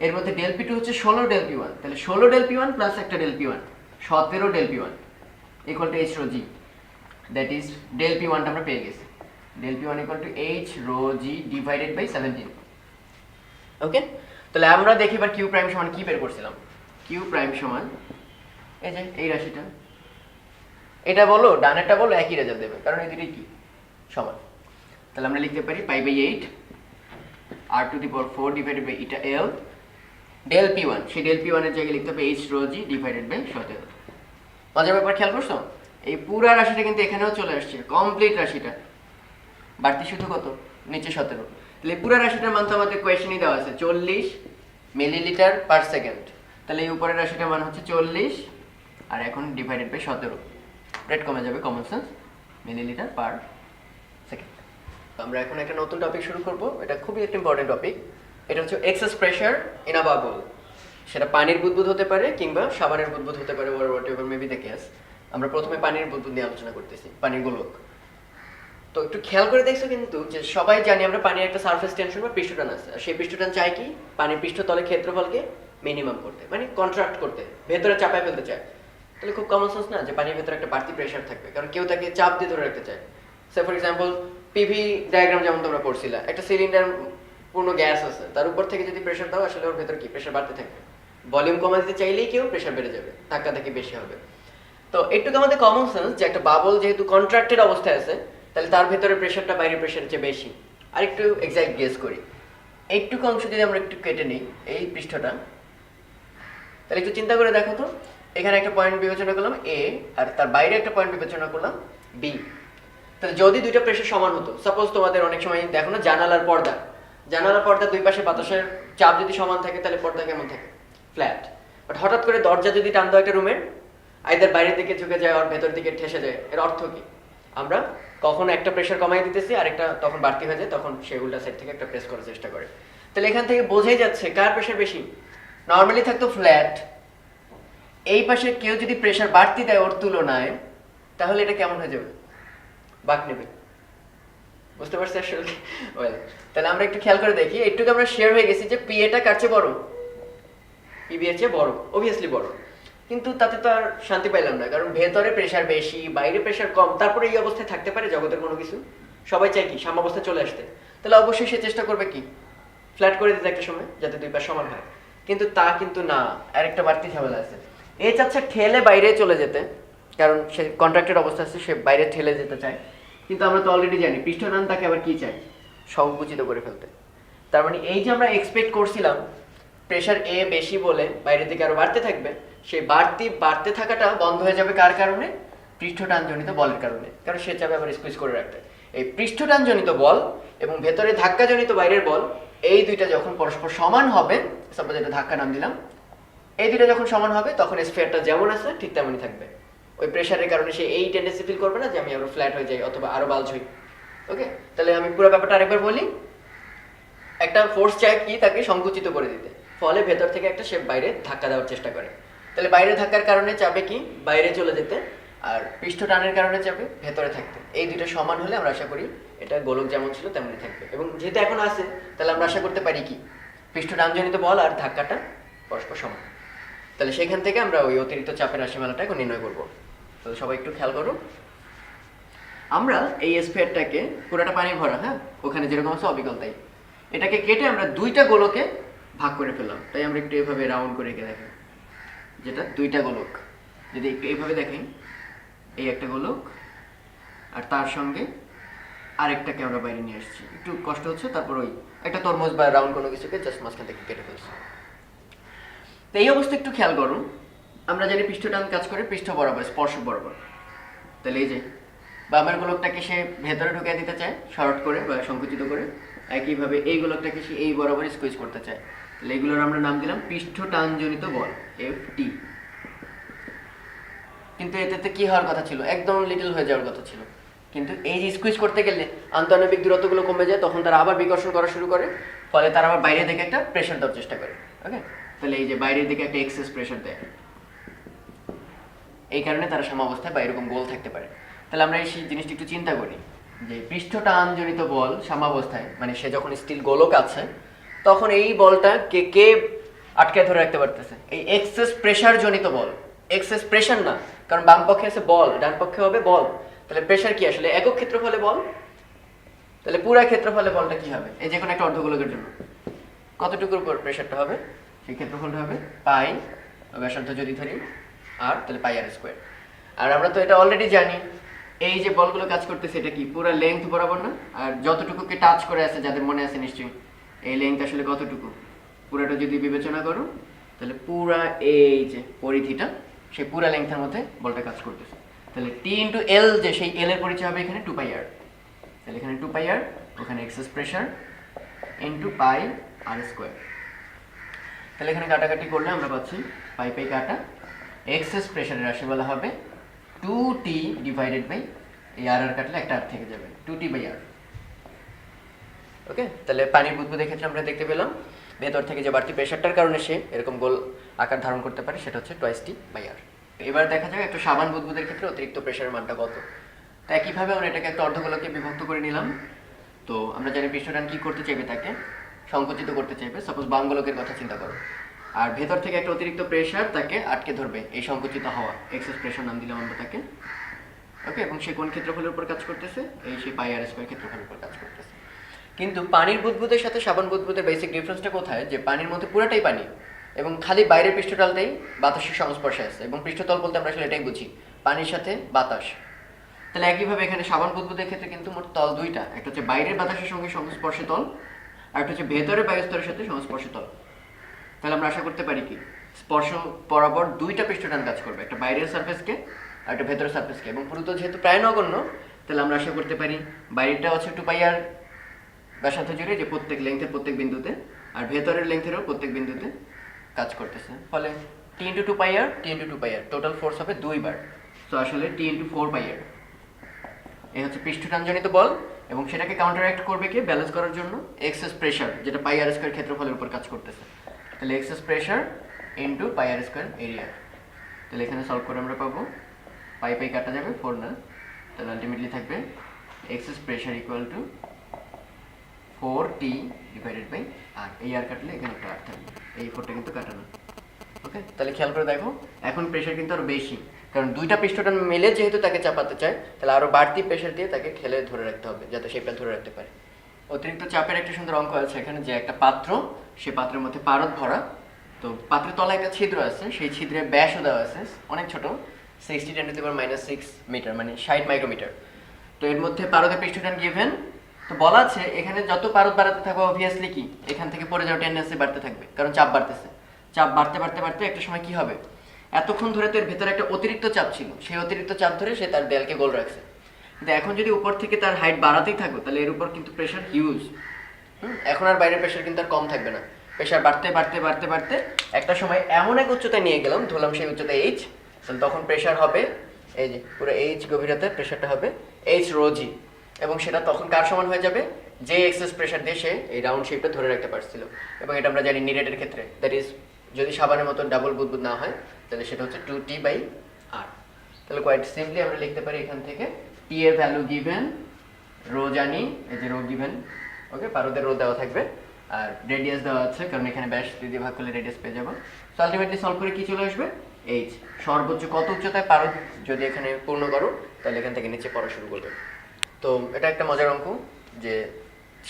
এর মধ্যে del p2 হচ্ছে 16 del p1, তাহলে 16 del p1 প্লাস একটা del p1, 17 del p1 equal to h rho g, that is del p1 টা আমরা পেয়ে গেছি, del p1 equal to h rho g divided by 17। Okay, তাহলে আমরা দেখি এবার কিউ প্রাইম সমান কি বের করছিলাম, কিউ প্রাইম সমান এই যে এই রাশিটা, এটা বলো ডানেরটা বলো একই রেজাল্ট দেবে, কারণ এই দুটোই কি সমান। তাহলে আমরা লিখতে পারি π/8 r⁴ ডিভাইডেড বাই এটা l, del p1, সেই del p1 এর জায়গায় লিখতে হবে h rho g divided by 17। মজার ব্যাপার খেয়াল করছো, এই পুরা রাশিটা কিন্তু এখানেও চলে আসছে, কমপ্লিট রাশিটা, বাড়তি শুধু কত, নিচে 17। তাহলে পুরো রাশিটার মান তো আমাদের কোয়েশ্চেনই দেওয়া আছে 40 মিলিলিটার পার সেকেন্ড, তাহলে এই উপরের রাশিটার মান হচ্ছে 40, আর এখন ডিভাইডেড বাই 17, রেট কমে যাবে, common sense, millilitre per second. আমরা এখন একটা নতুন টপিক শুরু করব, এটা খুবই একটা ইম্পর্টেন্ট টপিক, এটা হচ্ছে excess pressure in a bubble. সেটা পানির বুদবুদ হতে পারে কিংবা সাবানের বুদবুদ হতে পারে, হোয়াটএভার মেবি দ্য কেস। আমরা প্রথমে পানির বুদবুদ নিয়ে আলোচনা করতেছি, পানির গোলক। তো একটু খেয়াল করে দেখছো কিন্তু যে সবাই জানি আমরা পানির একটা সারফেস টেনশন বা পৃষ্ঠটান আছে, আর সেই পৃষ্ঠটান চাই কি, পানির পৃষ্ঠতলের ক্ষেত্রফলকে মিনিমাম করতে, মানে কন্ট্রাক্ট করতে, ভেতরে চাপায় ফেলতে চায়। তাহলে খুব কমন সেন্স না যে পানির ভেতরে একটা বাড়তি প্রেসার থাকবে, কারণ কেউ তাকে চাপ দিয়ে ধরে রাখতে চায়। সে ফর এক্সাম্পল পিভি ডায়াগ্রাম যেমন তোমরা পড়ছিলা, একটা সিলিন্ডার পূর্ণ গ্যাস আছে, তার উপর থেকে যদি প্রেসার দাও, আসলে ওর ভেতরে কি প্রেসার বাড়তে থাকবে, ভলিউম কমা দিতে চাইলেই কেউ প্রেসার বেড়ে যাবে, ধাক্কাধাক্কি বেশি হবে। তো একটু আমাদের কমন সেন্স যে একটা বাবল যেহেতু কন্ট্রাক্টেড অবস্থায় আছে, তাহলে তার ভেতরে প্রেসারটা বাইরের প্রেসারের চেয়ে বেশি। আর একটু এক্সাক্ট গেস করি, এইটুকু অংশ যদি আমরা একটু কেটে নিই, এই পৃষ্ঠটা, তাহলে একটু চিন্তা করে দেখো তো, এখানে একটা পয়েন্ট বিবেচনা করলাম এ, আর তার বাইরে একটা পয়েন্ট বিবেচনা করলাম বি। তাহলে যদি দুইটা প্রেসার সমান হতো, সাপোজ তোমাদের অনেক সময় দেখো না জানালার পর্দা, জানালার পর্দার দুই পাশে বাতাসের চাপ যদি সমান থাকে, তাহলে পর্দা কেমন থাকে, ফ্ল্যাট। বাট হঠাৎ করে দরজা যদি টান দাও একটা রুমের, আইদার বাইরের দিকে ঝুঁকে যায় আর ভেতর দিকে ঠেসে যায়, এর অর্থ কি, আমরা কখন একটা প্রেসার কমাই দিতেছি, আর একটা তখন বাড়তি হয়ে যায়, তখন সে উল্টা সাইড থেকে একটা প্রেস করার চেষ্টা করে। তাহলে এখান থেকে বোঝাই যাচ্ছে কার প্রেসার বেশি। নর্মালি থাকতো ফ্ল্যাট, এই পাশে কেউ যদি প্রেসার বাড়তি দেয় ওর তুলনায়, তাহলে এটা কেমন হয়ে যাবে, বাঁক নেবে, বুঝতে পারছি আসলে। ওয়েল, তাহলে আমরা একটু খেয়াল করে দেখি, একটু আমরা শেয়ার হয়ে গেছি যে পিএটা কার চেয়ে বড়, পিবি এর চেয়ে বড়, অবভিয়াসলি বড়। কিন্তু তাতে তো আর শান্তি পাইলাম না, কারণ ভেতরে প্রেসার বেশি, বাইরে প্রেসার কম, তারপরে এই অবস্থায় থাকতে পারে জগতের কোনো কিছু? সবাই চায় কি সাম্যাবস্থায় চলে আসতে। তাহলে অবশ্যই সে চেষ্টা করবে কি ফ্ল্যাট করে দিতে একটা সময়, যাতে দুই পাশ সমান হয়। কিন্তু তা কিন্তু না, আরেকটা বাড়তি ঝামেলা আছে। এ চাচ্ছে ঠেলে বাইরে চলে যেতে, কারণ সে কন্ট্রাক্টেড অবস্থা আছে, সে বাইরে ঠেলে যেতে চায়। কিন্তু আমরা তো অলরেডি জানি পৃষ্ঠটান তাকে আবার কি চায়, সংকুচিত করে ফেলতে। তার মানে এই যে আমরা এক্সপেক্ট করছিলাম প্রেসার এ বেশি বলে বাইরে থেকে আরো বাড়তে থাকবে, সেই বাড়তে থাকাটা বন্ধ হয়ে যাবে কার কারণে? পৃষ্ঠটানজনিত বলের কারণে। কারণ সে চাবে আবার স্কুইজ করে রাখতে। এই পৃষ্ঠটানজনিত বল এবং ভেতরে ধাক্কাজনিত বাইরের বল, এই দুইটা যখন পরস্পর সমান হবে, সাপোজ এটা ধাক্কা নাম দিলাম, এই দুইটা যখন সমান হবে তখন স্ফিয়ারটা যেমন আছে ঠিক তেমনই থাকবে। ওই প্রেসারের কারণে সে এই টেন্ডেন্সি ফিল করবে না যে আমি আরো ফ্ল্যাট হয়ে যাই অথবা আরো বালজ হই। ওকে, তাহলে আমি পুরো ব্যাপারটা আরেকবার বলি। একটা ফোর্স চায় কি তাকে সংকুচিত করে দিতে, ফলে ভেতর থেকে একটা শেপ বাইরে ধাক্কা দেওয়ার চেষ্টা করে। তাহলে বাইরে ধাক্কার কারণে চাবে কি বাইরে চলে যেতে, আর পৃষ্ঠ টানের কারণে চাবে ভেতরে থাকতে। এই দুটো সমান হলে আমরা আশা করি এটা গোলক যেমন ছিল তেমনই থাকবে। এবং যেহেতু এখন আছে, তাহলে আমরা আশা করতে পারি কি পৃষ্ঠ টানজনিত বল আর ধাক্কাটা পরস্পর সমান। তাহলে সেখান থেকে আমরা ওই অতিরিক্ত চাপের রাশিমালাটা এখন নির্ণয় করবো। তাহলে সবাই একটু খেয়াল করো। আমরা এই স্ফিয়ারটাকে পুরোটা পানি ভরা, হ্যাঁ, ওখানে যেরকম আছে অবিকল তাই, এটাকে কেটে আমরা দুইটা গোলকে ভাগ করে ফেললাম। তাই আমরা একটু এভাবে রাউন্ড করে এঁকে দেখি, যেটা দুইটা গোলক। যদি একটু এইভাবে দেখেন, এই একটা গোলক আর তার সঙ্গে আরেকটাকে আমরা বাইরে নিয়ে আসছি। একটু কষ্ট হচ্ছে, তারপর ওই একটা তরমুজ বা রাউন্ড কোনো কিছুকে জাস্ট মাঝখান থেকে কেটে ফেলছি। তো এই অবস্থা একটু খেয়াল করো। আমরা জানি পৃষ্ঠটান কাজ করে পৃষ্ঠ বরাবর, স্পর্শক বরাবর। তাহলে এই যে বামের গোলকটাকে সে ভেতরে ঢুকিয়ে দিতে চায় শর্ট করে বা সংকুচিত করে, একইভাবে এই গোলকটাকে সে এই বরাবর স্কুইজ করতে চায়। তাহলে এগুলোর আমরা নাম দিলাম পৃষ্ঠটানজনিত বল, এফটি। কিন্তু এতে কি হওয়ার কথা ছিল, একদম লিটল হয়ে যাওয়ার কথা ছিল। কিন্তু এই যে স্কুইজ করতে গেলে আন্তঃআণবিক দূরত্বগুলো কমে যায়, তখন তারা আবার বিকর্ষণ করা শুরু করে, ফলে তারা আবার বাইরে থেকে একটা প্রেশার দেওয়ার চেষ্টা করে। ওকে, তাহলে এই যে বাইরের দিকে একটা এক্সেস প্রেশার দেয়, এই কারণে তারা সাম্যাবস্থায় বা এরকম গোল থাকতে পারে। তাহলে আমরা এই জিনিসটা একটু চিন্তা করি যে পৃষ্ঠটানজনিত বল সাম্যাবস্থায়, মানে সে যখন স্টিল গোলক আছে, তখন এই বলটা কে আটকে ধরে রাখতে পারতেছে? এই এক্সেস প্রেশার জনিত বল। এক্সেস প্রেশার না, কারণ বাম পক্ষে আছে বল, ডান পক্ষে হবে বল। তাহলে প্রেশার কি আসলে একক ক্ষেত্রফলে বল। তাহলে পুরা ক্ষেত্রফলে বলটা কি হবে? এই যে কোনো একটা অর্ধগোলকের জন্য কতটুকুর উপর প্রেশারটা হবে, সেই ক্ষেত্রফলটা হবে পাই, ব্যাসার্ধ যদি ধরি আর, তাহলে পাই আর স্কোয়ার। আর আমরা তো এটা অলরেডি জানি, এই যে বলগুলো কাজ করতেছে এটা কি পুরো লেন্থ বরাবর না? আর যতটুকুকে টাচ করে আছে, যাদের মনে আছে নিশ্চয়ই, এই লেন্থ আসলে কতটুকু, পুরাটা যদি বিবেচনা করো, তাহলে পুরা এই যে পরিধিটা, সেই পুরা লেন্থের মধ্যে বলটা কাজ করতেছে। তাহলে টি ইন্টু এল, যে সেই এল এর পরিচয় হবে এখানে 2 পাই আর। তাহলে এখানে 2 পাই আর, ওখানে এক্সেস প্রেশার ইন্টু পাই আর স্কোয়ার। তাহলে এখানে কাটাকাটি করলে আমরা পাচ্ছি পাই পাই কাটা, এক্সেস প্রেশারের রাশি বলা হবে 2t ডিভাইডেড বাই, এই আর আর কাটলে একটা আর থেকে যাবে, 2t বাই আর। ওকে, তাহলে পানির বুদবুদের ক্ষেত্রে আমরা দেখতে পেলাম ভেতর থেকে যে বাড়তি প্রেশারটার কারণে সে এরকম গোল আকার ধারণ করতে পারে, সেটা হচ্ছে 2t বাই আর। এবার দেখা যাক একটা সাবান বুদবুদের ক্ষেত্রে অতিরিক্ত প্রেশারের মানটা কত। তো একইভাবে আমরা এটাকে একটা অর্ধগোলকে বিভক্ত করে নিলাম। তো আমরা জানি পৃষ্ঠটান কি করতে চাইবে, তাকে সংকুচিত করতে চাইবে। সাপোজ বাম গোলকের কথা চিন্তা করো, আর ভেতর থেকে একটা অতিরিক্ত প্রেশার তাকে আটকে ধরবে, এই সংকুচিত হওয়া এক্সেস প্রেশার নাম দিলাম আমরা তাকে। ওকে, এবং সে কোন ক্ষেত্রফলের উপর কাজ করতেছে? এই সে পাই আর স্কয়ার ক্ষেত্রফলের উপর কাজ করতেছে। কিন্তু পানির বুদবুদের সাথে সাবান বুদবুদের বেসিক ডিফারেন্সটা কোথায়? যে পানির মধ্যে পুরোটাই পানি এবং খালি বাইরের পৃষ্ঠতলটাই বাতাসের সংস্পর্শে আছে, এবং পৃষ্ঠতল বলতে আমরা আসলে এটাই বুঝি, পানির সাথে বাতাস। তাহলে একইভাবে এখানে সাবান বুদবুদের ক্ষেত্রে কিন্তু মোট তল দুইটা, একটা হচ্ছে বাইরের বাতাসের সঙ্গে সংস্পর্শে তল, আর একটা হচ্ছে ভেতরের বায়ুস্তরের সাথে সংস্পর্শে তল। তাহলে আমরা আশা করতে পারি কি স্পর্শ বরাবর দুইটা পৃষ্ঠটান কাজ করবে, একটা বাইরের সারফেসকে আর একটা ভেতরের সারফেসকে। এবং পুরুত্ব যেহেতু প্রায় নগণ্য, তাহলে আমরা আশা করতে পারি বাইরেরটা হচ্ছে 2 পাই আর ব্যাসার্ধ জুড়ে, যে প্রত্যেক লেন্থের প্রত্যেক বিন্দুতে, আর ভেতরের লেন্থেরও প্রত্যেক বিন্দুতে কাজ করতেছে। ফলে টি ইন্টু 2 পাই আর, টি ইন্টু 2 পাই আর, টোটাল ফোর্স হবে 2 বার। তো আসলে টি ইন্টু 4 পাই আর, এই হচ্ছে পৃষ্ঠটানজনিত বল। এবং সেটাকে কাউন্টারঅ্যাক্ট করবে কি ব্যালেন্স করার জন্য এক্সেস প্রেশার, যেটা পাই আর স্কয়ার ক্ষেত্রফলের উপর কাজ করতেছে। তাহলে এক্সেস প্রেশার ইন্টু পাই আর স্কয়ার এরিয়া। তাহলে এখানে সলভ করে আমরা পাবো পাই পাই কাটা যাবে 4 না, তাহলে আলটিমেটলি থাকবে excess pressure equal to 4t divided by R, এই আর কাটলে এখানে একটা আর থাকবে, এই 4টা কিন্তু কাটানো। ওকে, তাহলে খেয়াল করে দেখো এখন প্রেশার কিন্তু আরো বেশি, কারণ দুইটা পৃষ্ঠটান মিলে যেহেতু তাকে চাপাতে চায়, তাহলে আরো বাড়তি প্রেশার দিয়ে তাকে ঠেলে ধরে রাখতে হবে যাতে শেপটা ধরে রাখতে পারে। অতিরিক্ত চাপের একটা সুন্দর অঙ্ক আছে এখানে, যে একটা পাত্র, সে পাত্রের মধ্যে পারদ ভরা, তো পাত্রের তলায় একটা ছিদ্র আছে, সেই ছিদ্রের ব্যাসও দেওয়া আছে অনেক ছোট, 60 × 10⁻⁶ মিটার, মানে 60 মাইক্রোমিটার। তো এর মধ্যে পারদের পৃষ্ঠটান গিভেন, তো বলা আছে এখানে যত পারদ বাড়াতে থাকবে অবভিয়াসলি কি এখান থেকে পড়ে যাওয়ার টেন্ডেন্সি বাড়তে থাকবে, কারণ চাপ বাড়তেছে। চাপ বাড়তে বাড়তে বাড়তে একটা সময় কি হবে, এতক্ষণ ধরে তো এর ভেতরে একটা অতিরিক্ত চাপ ছিল, সেই অতিরিক্ত চাপ ধরে সে তার দেয়ালকে গোল রাখছে। কিন্তু এখন যদি উপর থেকে তার হাইট বাড়াতেই থাকবে, তাহলে এর উপর কিন্তু প্রেশার হিউজ। এখন আর বাইরের প্রেশার কিন্তু আর কম থাকবে না, প্রেশার বাড়তে বাড়তে বাড়তে বাড়তে একটা সময় এমন এক উচ্চতায় নিয়ে গেলাম, ধরলাম সেই উচ্চতা এইচ, তাহলে তখন প্রেশার হবে এই যে পুরো এইচ গভীরতা, প্রেশারটা হবে এইচ রো জি, এবং সেটা তখন কার সমান হয়ে যাবে, যে এক্সেস প্রেশার দিয়ে সে এই রাউন্ড শেপটা ধরে রাখতে পারছিল। এবং এটা আমরা জানি নিরেটের ক্ষেত্রে, দ্যাট ইজ যদি সাবানের মতো ডাবল বুদবুদ না হয়, তাহলে সেটা হচ্ছে 2t/r। তাহলে কোয়াইট সিম্পলি আমরা লিখতে পারি এখান থেকে টি এর ভ্যালু গিভেন, রো জানি, এই যে রো গিভেন, ওকে, পারদের রো দেওয়া থাকবে, আর রেডিয়াস দেওয়া আছে কারণ এখানে ব্যাস দিয়ে ভাগ করলে রেডিয়াস পেয়ে যাবো। সো আলটিমেটলি সলভ করে কি চলে আসবে, এইচ, সর্বোচ্চ কত উচ্চতায় পারদ যদি এখানে পূর্ণ করো, তাহলে এখান থেকে নিচে পড়া শুরু করবে। তো এটা একটা মজার অঙ্ক, যে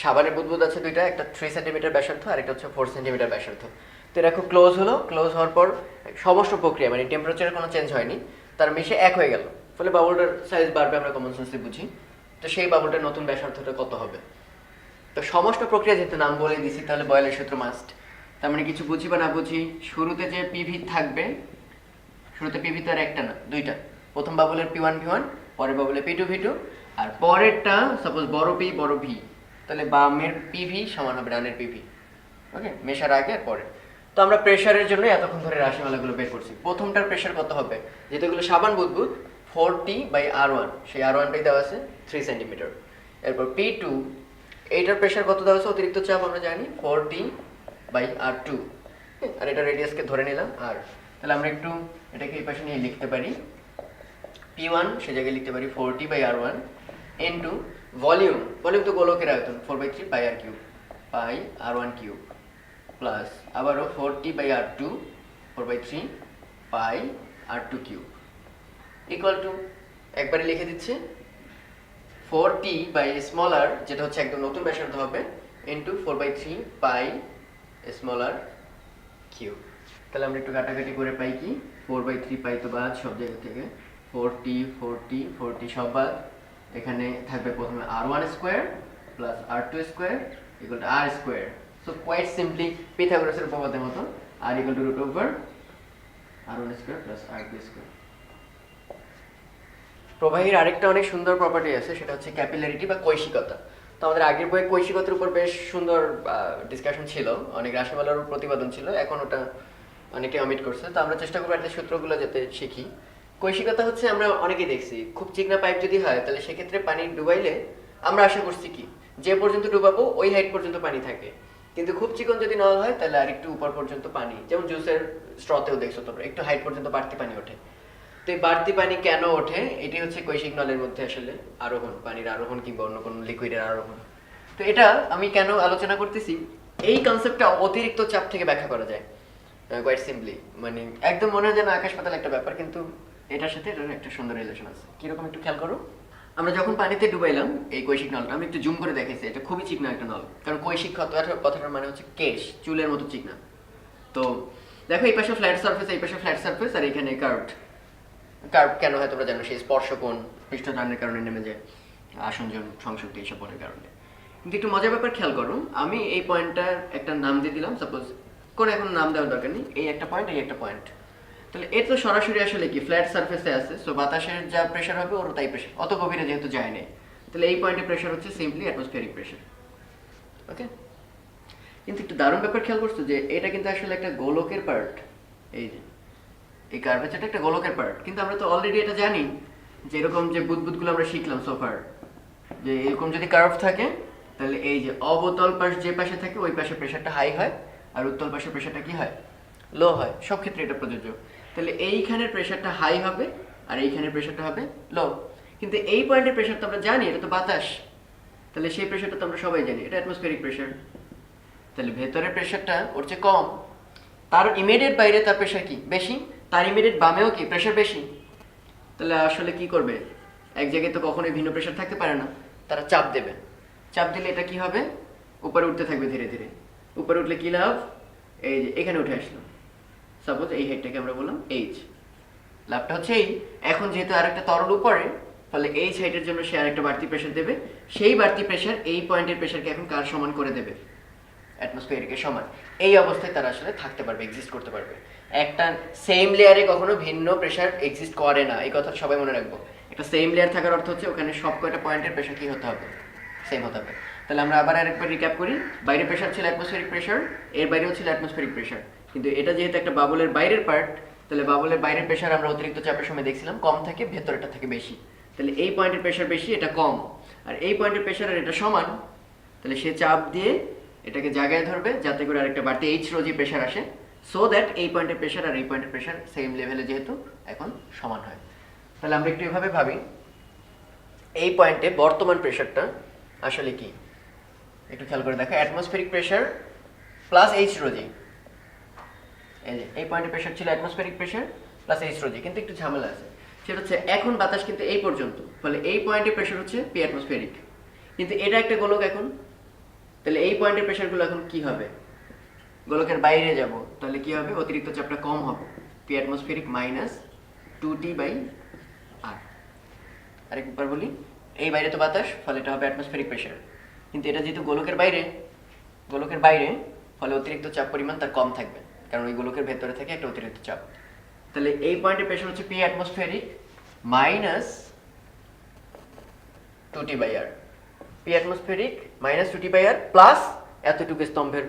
সাবানের বুদবুদ আছে দুইটা, একটা 3 সেন্টিমিটার ব্যাসার্ধ আর একটা হচ্ছে 4 সেন্টিমিটার ব্যাসার্ধ। তো এরা খুব ক্লোজ হলো, ক্লোজ হওয়ার পর সমস্ত প্রক্রিয়া মানে টেম্পারেচারের কোনো চেঞ্জ হয়নি, তার মিশে এক হয়ে গেল, ফলে বাবুলটার সাইজ বাড়বে, আমরা কমন সেন্সে বুঝি। তো সেই বাবুলটার নতুন ব্যাসার্ধটা কত হবে, তো সমস্ত প্রক্রিয়া যেহেতু নাম বলে দিছি, তাহলে বয়েলের সূত্র মাস্ট। তার মানে কিছু বুঝি বা না বুঝি, শুরুতে যে পিভি থাকবে, শুরুতে পিভি তো আর একটা না, দুইটা, প্রথম বাবুলের P1 V1, পরের বাবুলের P2 V2, আর পরেরটা সাপোজ বড় পি বড় ভি, তাহলে বামের পিভি সমান হবে ডানের পিভি। ওকে, মেশার আগে আর পরে। তো আমরা প্রেশারের জন্য এতক্ষণ ধরে রাশিমালাগুলো বের করছি। প্রথমটার প্রেশার কত হবে, যেহেতু এগুলো সাবান বুদবুদ, 4t/r1, সেই r1টাই দেওয়া আছে 3 সেন্টিমিটার। এরপর P2, এইটার প্রেশার কত দেওয়া আছে, অতিরিক্ত চাপ আমরা জানি 4t/r2, আর এটা রেডিয়াসকে ধরে নিলাম আর, তাহলে আমরা একটু এটাকে এই পাশে নিয়ে লিখতে পারি, P1 সে জায়গায় লিখতে পারি 4t/r1 ইন্টু ভলিউম, ভলিউম তো গোলকের আয়তন 4/3 πr1 কিউব, প্লাস আবারও 4t/r2 4/3 πr2 cube, equal to একবারে লিখে দিচ্ছি 4t/r, যেটা হচ্ছে একদম নতুন ব্যাসার্ধ হবে, ইন্টু 4/3 πr কিউব। তাহলে আমরা একটু কাটাকাটি করে পাই কি, 4/3 পাই তো বাদ সব জায়গা থেকে, 4t সব বাদ, এখানে থাকবে প্রথমে r1 square plus r2 square equal to r square. So quite simply পিথাগোরাসের উপপাদ্যের মতো, r equal to root over r1 square plus r2 square. প্রবাহীর আরেকটা অনেক সুন্দর প্রপার্টি আছে, সেটা হচ্ছে ক্যাপিলারিটি বা কৈশিকতা। তো আমাদের আগের বইয়ে কৈশিকতার উপর বেশ সুন্দর ডিসকাশন ছিল, অনেক রাশিমালার প্রতিপাদন ছিল, এখন ওটা অনেকটাই অমিট করছে। তো আমরা চেষ্টা করবো একটা সূত্রগুলো যাতে শিখি। কৈশিকতা হচ্ছে আমরা অনেকেই দেখছি, খুব চিকনা পাইপ যদি হয় তাহলে সেক্ষেত্রে পানি ডুবাইলে আমরা আশা করছি কি, যে পর্যন্ত ডুবাবো ওই হাইট পর্যন্ত পানি থাকে, কিন্তু খুব চিকন যদি নল হয় তাহলে আর একটু উপর পর্যন্ত পানি, যেমন জুসের স্ট্রতেও দেখছো তোমরা একটু হাইট পর্যন্ত বাড়তি পানি ওঠে। তো এই বাড়তি পানি কেন ওঠে, এটি হচ্ছে কৈশিক নলের মধ্যে আসলে আরোহণ, পানির আরোহণ কিংবা অন্য কোনো লিকুইডের আরোহণ। তো এটা আমি কেন আলোচনা করতেছি, এই কনসেপ্টটা অতিরিক্ত চাপ থেকে ব্যাখ্যা করা যায় কোয়াইট সিম্পলি, মানে একদম মনে হয় যেন আকাশ পাতাল একটা ব্যাপার, কিন্তু এটার সাথে এটার একটা সুন্দর রিলেশন আছে। কিরকম একটু খেয়াল করো, আমরা যখন পানিতে ডুবাইলাম এই কৈশিক নলটা, আমি একটু জুম করে দেখেছি, এটা খুবই চিকনা একটা নল, কারণ কৈশিক কথাটার মানে হচ্ছে কেশ, চুলের মতো চিকনা। তো দেখো এই পাশে ফ্ল্যাট সারফেস, এই পাশে ফ্ল্যাট সারফেস, আর এখানে কার্ভড। কার্ভ কেন হয় তোমরা জানো, সেই স্পর্শকোণ পৃষ্ঠটানের কারণে নেমে যায়, আসঞ্জন সংশক্তি এইসব বলের কারণে। কিন্তু একটু মজার ব্যাপার খেয়াল করো, আমি এই পয়েন্টটার একটা নাম দিয়ে দিলাম, সাপোজ কোনো এখন নাম দেওয়ার দরকার নেই, এই একটা পয়েন্ট, এই একটা পয়েন্ট। তাহলে এর তো সরাসরি আসলে কি ফ্ল্যাট সারফেসে আছে, সো বাতাসের যা প্রেশার হবে ওর তাই প্রেশার, অত গভীরে যেহেতু যায় না, তাহলে এই পয়েন্টের প্রেশার হচ্ছে সিম্পলি অ্যাটমসফিয়ারিক প্রেশার। ওকে, কিন্তু একটু দারুণ ব্যাপার খেয়াল করছো যে এটা কিন্তু আসলে একটা গোলকের পার্ট, এই যে এই কার্ভেচারটা একটা গোলকের পার্ট, কিন্তু আমরা তো অলরেডি এটা জানি যে এরকম যে বুদবুদগুলো আমরা শিখলাম সোফার, যে এরকম যদি কার্ভ থাকে তাহলে এই যে অবতল পাশ যে পাশে থাকে ওই পাশে প্রেশারটা হাই হয়, আর উত্তল পাশের প্রেশারটা কি হয়, লো হয়। সব ক্ষেত্রে এটা প্রযোজ্য। তাহলে এইখানের প্রেশারটা হাই হবে আর এইখানের প্রেশারটা হবে লো, কিন্তু এই পয়েন্টের প্রেশার তো আমরা জানি এটা তো বাতাস, তাহলে সেই প্রেশারটা তো আমরা সবাই জানি, এটা অ্যাটমসফিয়ারিক প্রেশার। তাহলে ভেতরের প্রেশারটা ওর চেয়ে কম, তার ইমিডিয়েট বাইরে তার প্রেশার কি বেশি, তার ইমিডিয়েট বামেও কি প্রেশার বেশি। তাহলে আসলে কি করবে, এক জায়গায় তো কখনোই ভিন্ন প্রেশার থাকতে পারে না, তারা চাপ দেবে। চাপ দিলে এটা কি হবে, উপরে উঠতে থাকবে ধীরে ধীরে। উপরে উঠলে কি লাভ, এই যে এখানে উঠে আসলো, সাপোজ এই হেডটাকে আমরা বললাম এইচ। লাভটা হচ্ছে এই, এখন যেহেতু আরেকটা তরল উপরে, ফলে এইচ হাইটের জন্য সে আরেকটা বাড়তি প্রেশার দেবে। সেই বাড়তি প্রেশার এই পয়েন্টের প্রেশারকে এখন কার সমান করে দেবে, অ্যাটমসফিয়ারিকের সমান। এই অবস্থায় তারা আসলে থাকতে পারবে, এক্সিস্ট করতে পারবে। একটা সেম লেয়ারে কখনো ভিন্ন প্রেশার এক্সিস্ট করে না, এই কথা সবাই মনে রাখবো। একটা সেম লেয়ার থাকার অর্থ হচ্ছে ওখানে সব কয়টা পয়েন্টের প্রেশার কি হতে হবে, সেম হতে হবে। তাহলে আমরা আবার আরেকবার রিক্যাপ করি, বাইরে প্রেশার ছিল অ্যাটমসফিয়ারিক প্রেশার, এর বাইরেও ছিল অ্যাটমসফিয়ারিক প্রেশার। কিন্তু এটা যেহেতু একটা বাবলের বাইরের পার্ট, তাহলে বাবলের বাইরের প্রেশার আমরা অতিরিক্ত চাপের সময় দেখছিলাম কম থাকে, ভেতরেটা থাকে বেশি। তাহলে এই পয়েন্টের প্রেশার বেশি, এটা কম, আর এই পয়েন্টের প্রেশার আর এটা সমান। তাহলে সে চাপ দিয়ে এটাকে জায়গায় ধরবে যাতে করে আরেকটা বাড়তি এইচ রোজি প্রেশার আসে, সো দ্যাট এই পয়েন্টের প্রেশার আর এই পয়েন্টের প্রেশার সেম লেভেলে যেহেতু এখন সমান হয়। তাহলে আমরা একটু এভাবে ভাবি, এই পয়েন্টে বর্তমান প্রেশারটা আসলে কি, একটু খেয়াল করে দেখো, অ্যাটমসফিয়ারিক প্রেশার প্লাস এইচ রোজি। এই যে এই পয়েন্টের প্রেশার ছিল অ্যাটমসফিয়ারিক প্রেশার প্লাস এইচ রোজি, কিন্তু একটু ঝামেলা আছে। সেটা হচ্ছে এখন বাতাস কিন্তু এই পর্যন্ত, ফলে এই পয়েন্টের প্রেশার হচ্ছে পি অ্যাটমসফিয়ারিক, কিন্তু এটা একটা গোলক এখন। তাহলে এই পয়েন্টের প্রেশারগুলো এখন কি হবে, গোলকের বাইরে যাব, তাহলে কি হবে, অতিরিক্ত চাপটা কম হবে, পি অ্যাটমসফিয়ারিক মাইনাস 2T/r। আরেকবার বলি, এই বাইরে তো বাতাস, ফলে এটা হবে অ্যাটমসফিয়ারিক প্রেশার, কিন্তু এটা যেহেতু গোলকের বাইরে, ফলে অতিরিক্ত চাপ পরিমাণ তার কম থাকবে, কারণ ওই গোলকের ভেতরে থেকে একটা অতিরিক্ত চাপ। তাহলে এই পয়েন্টের প্রেশার হচ্ছে P atmospheric minus 2T/r, P atmospheric minus 2T/r plus এতটুকু স্তম্ভের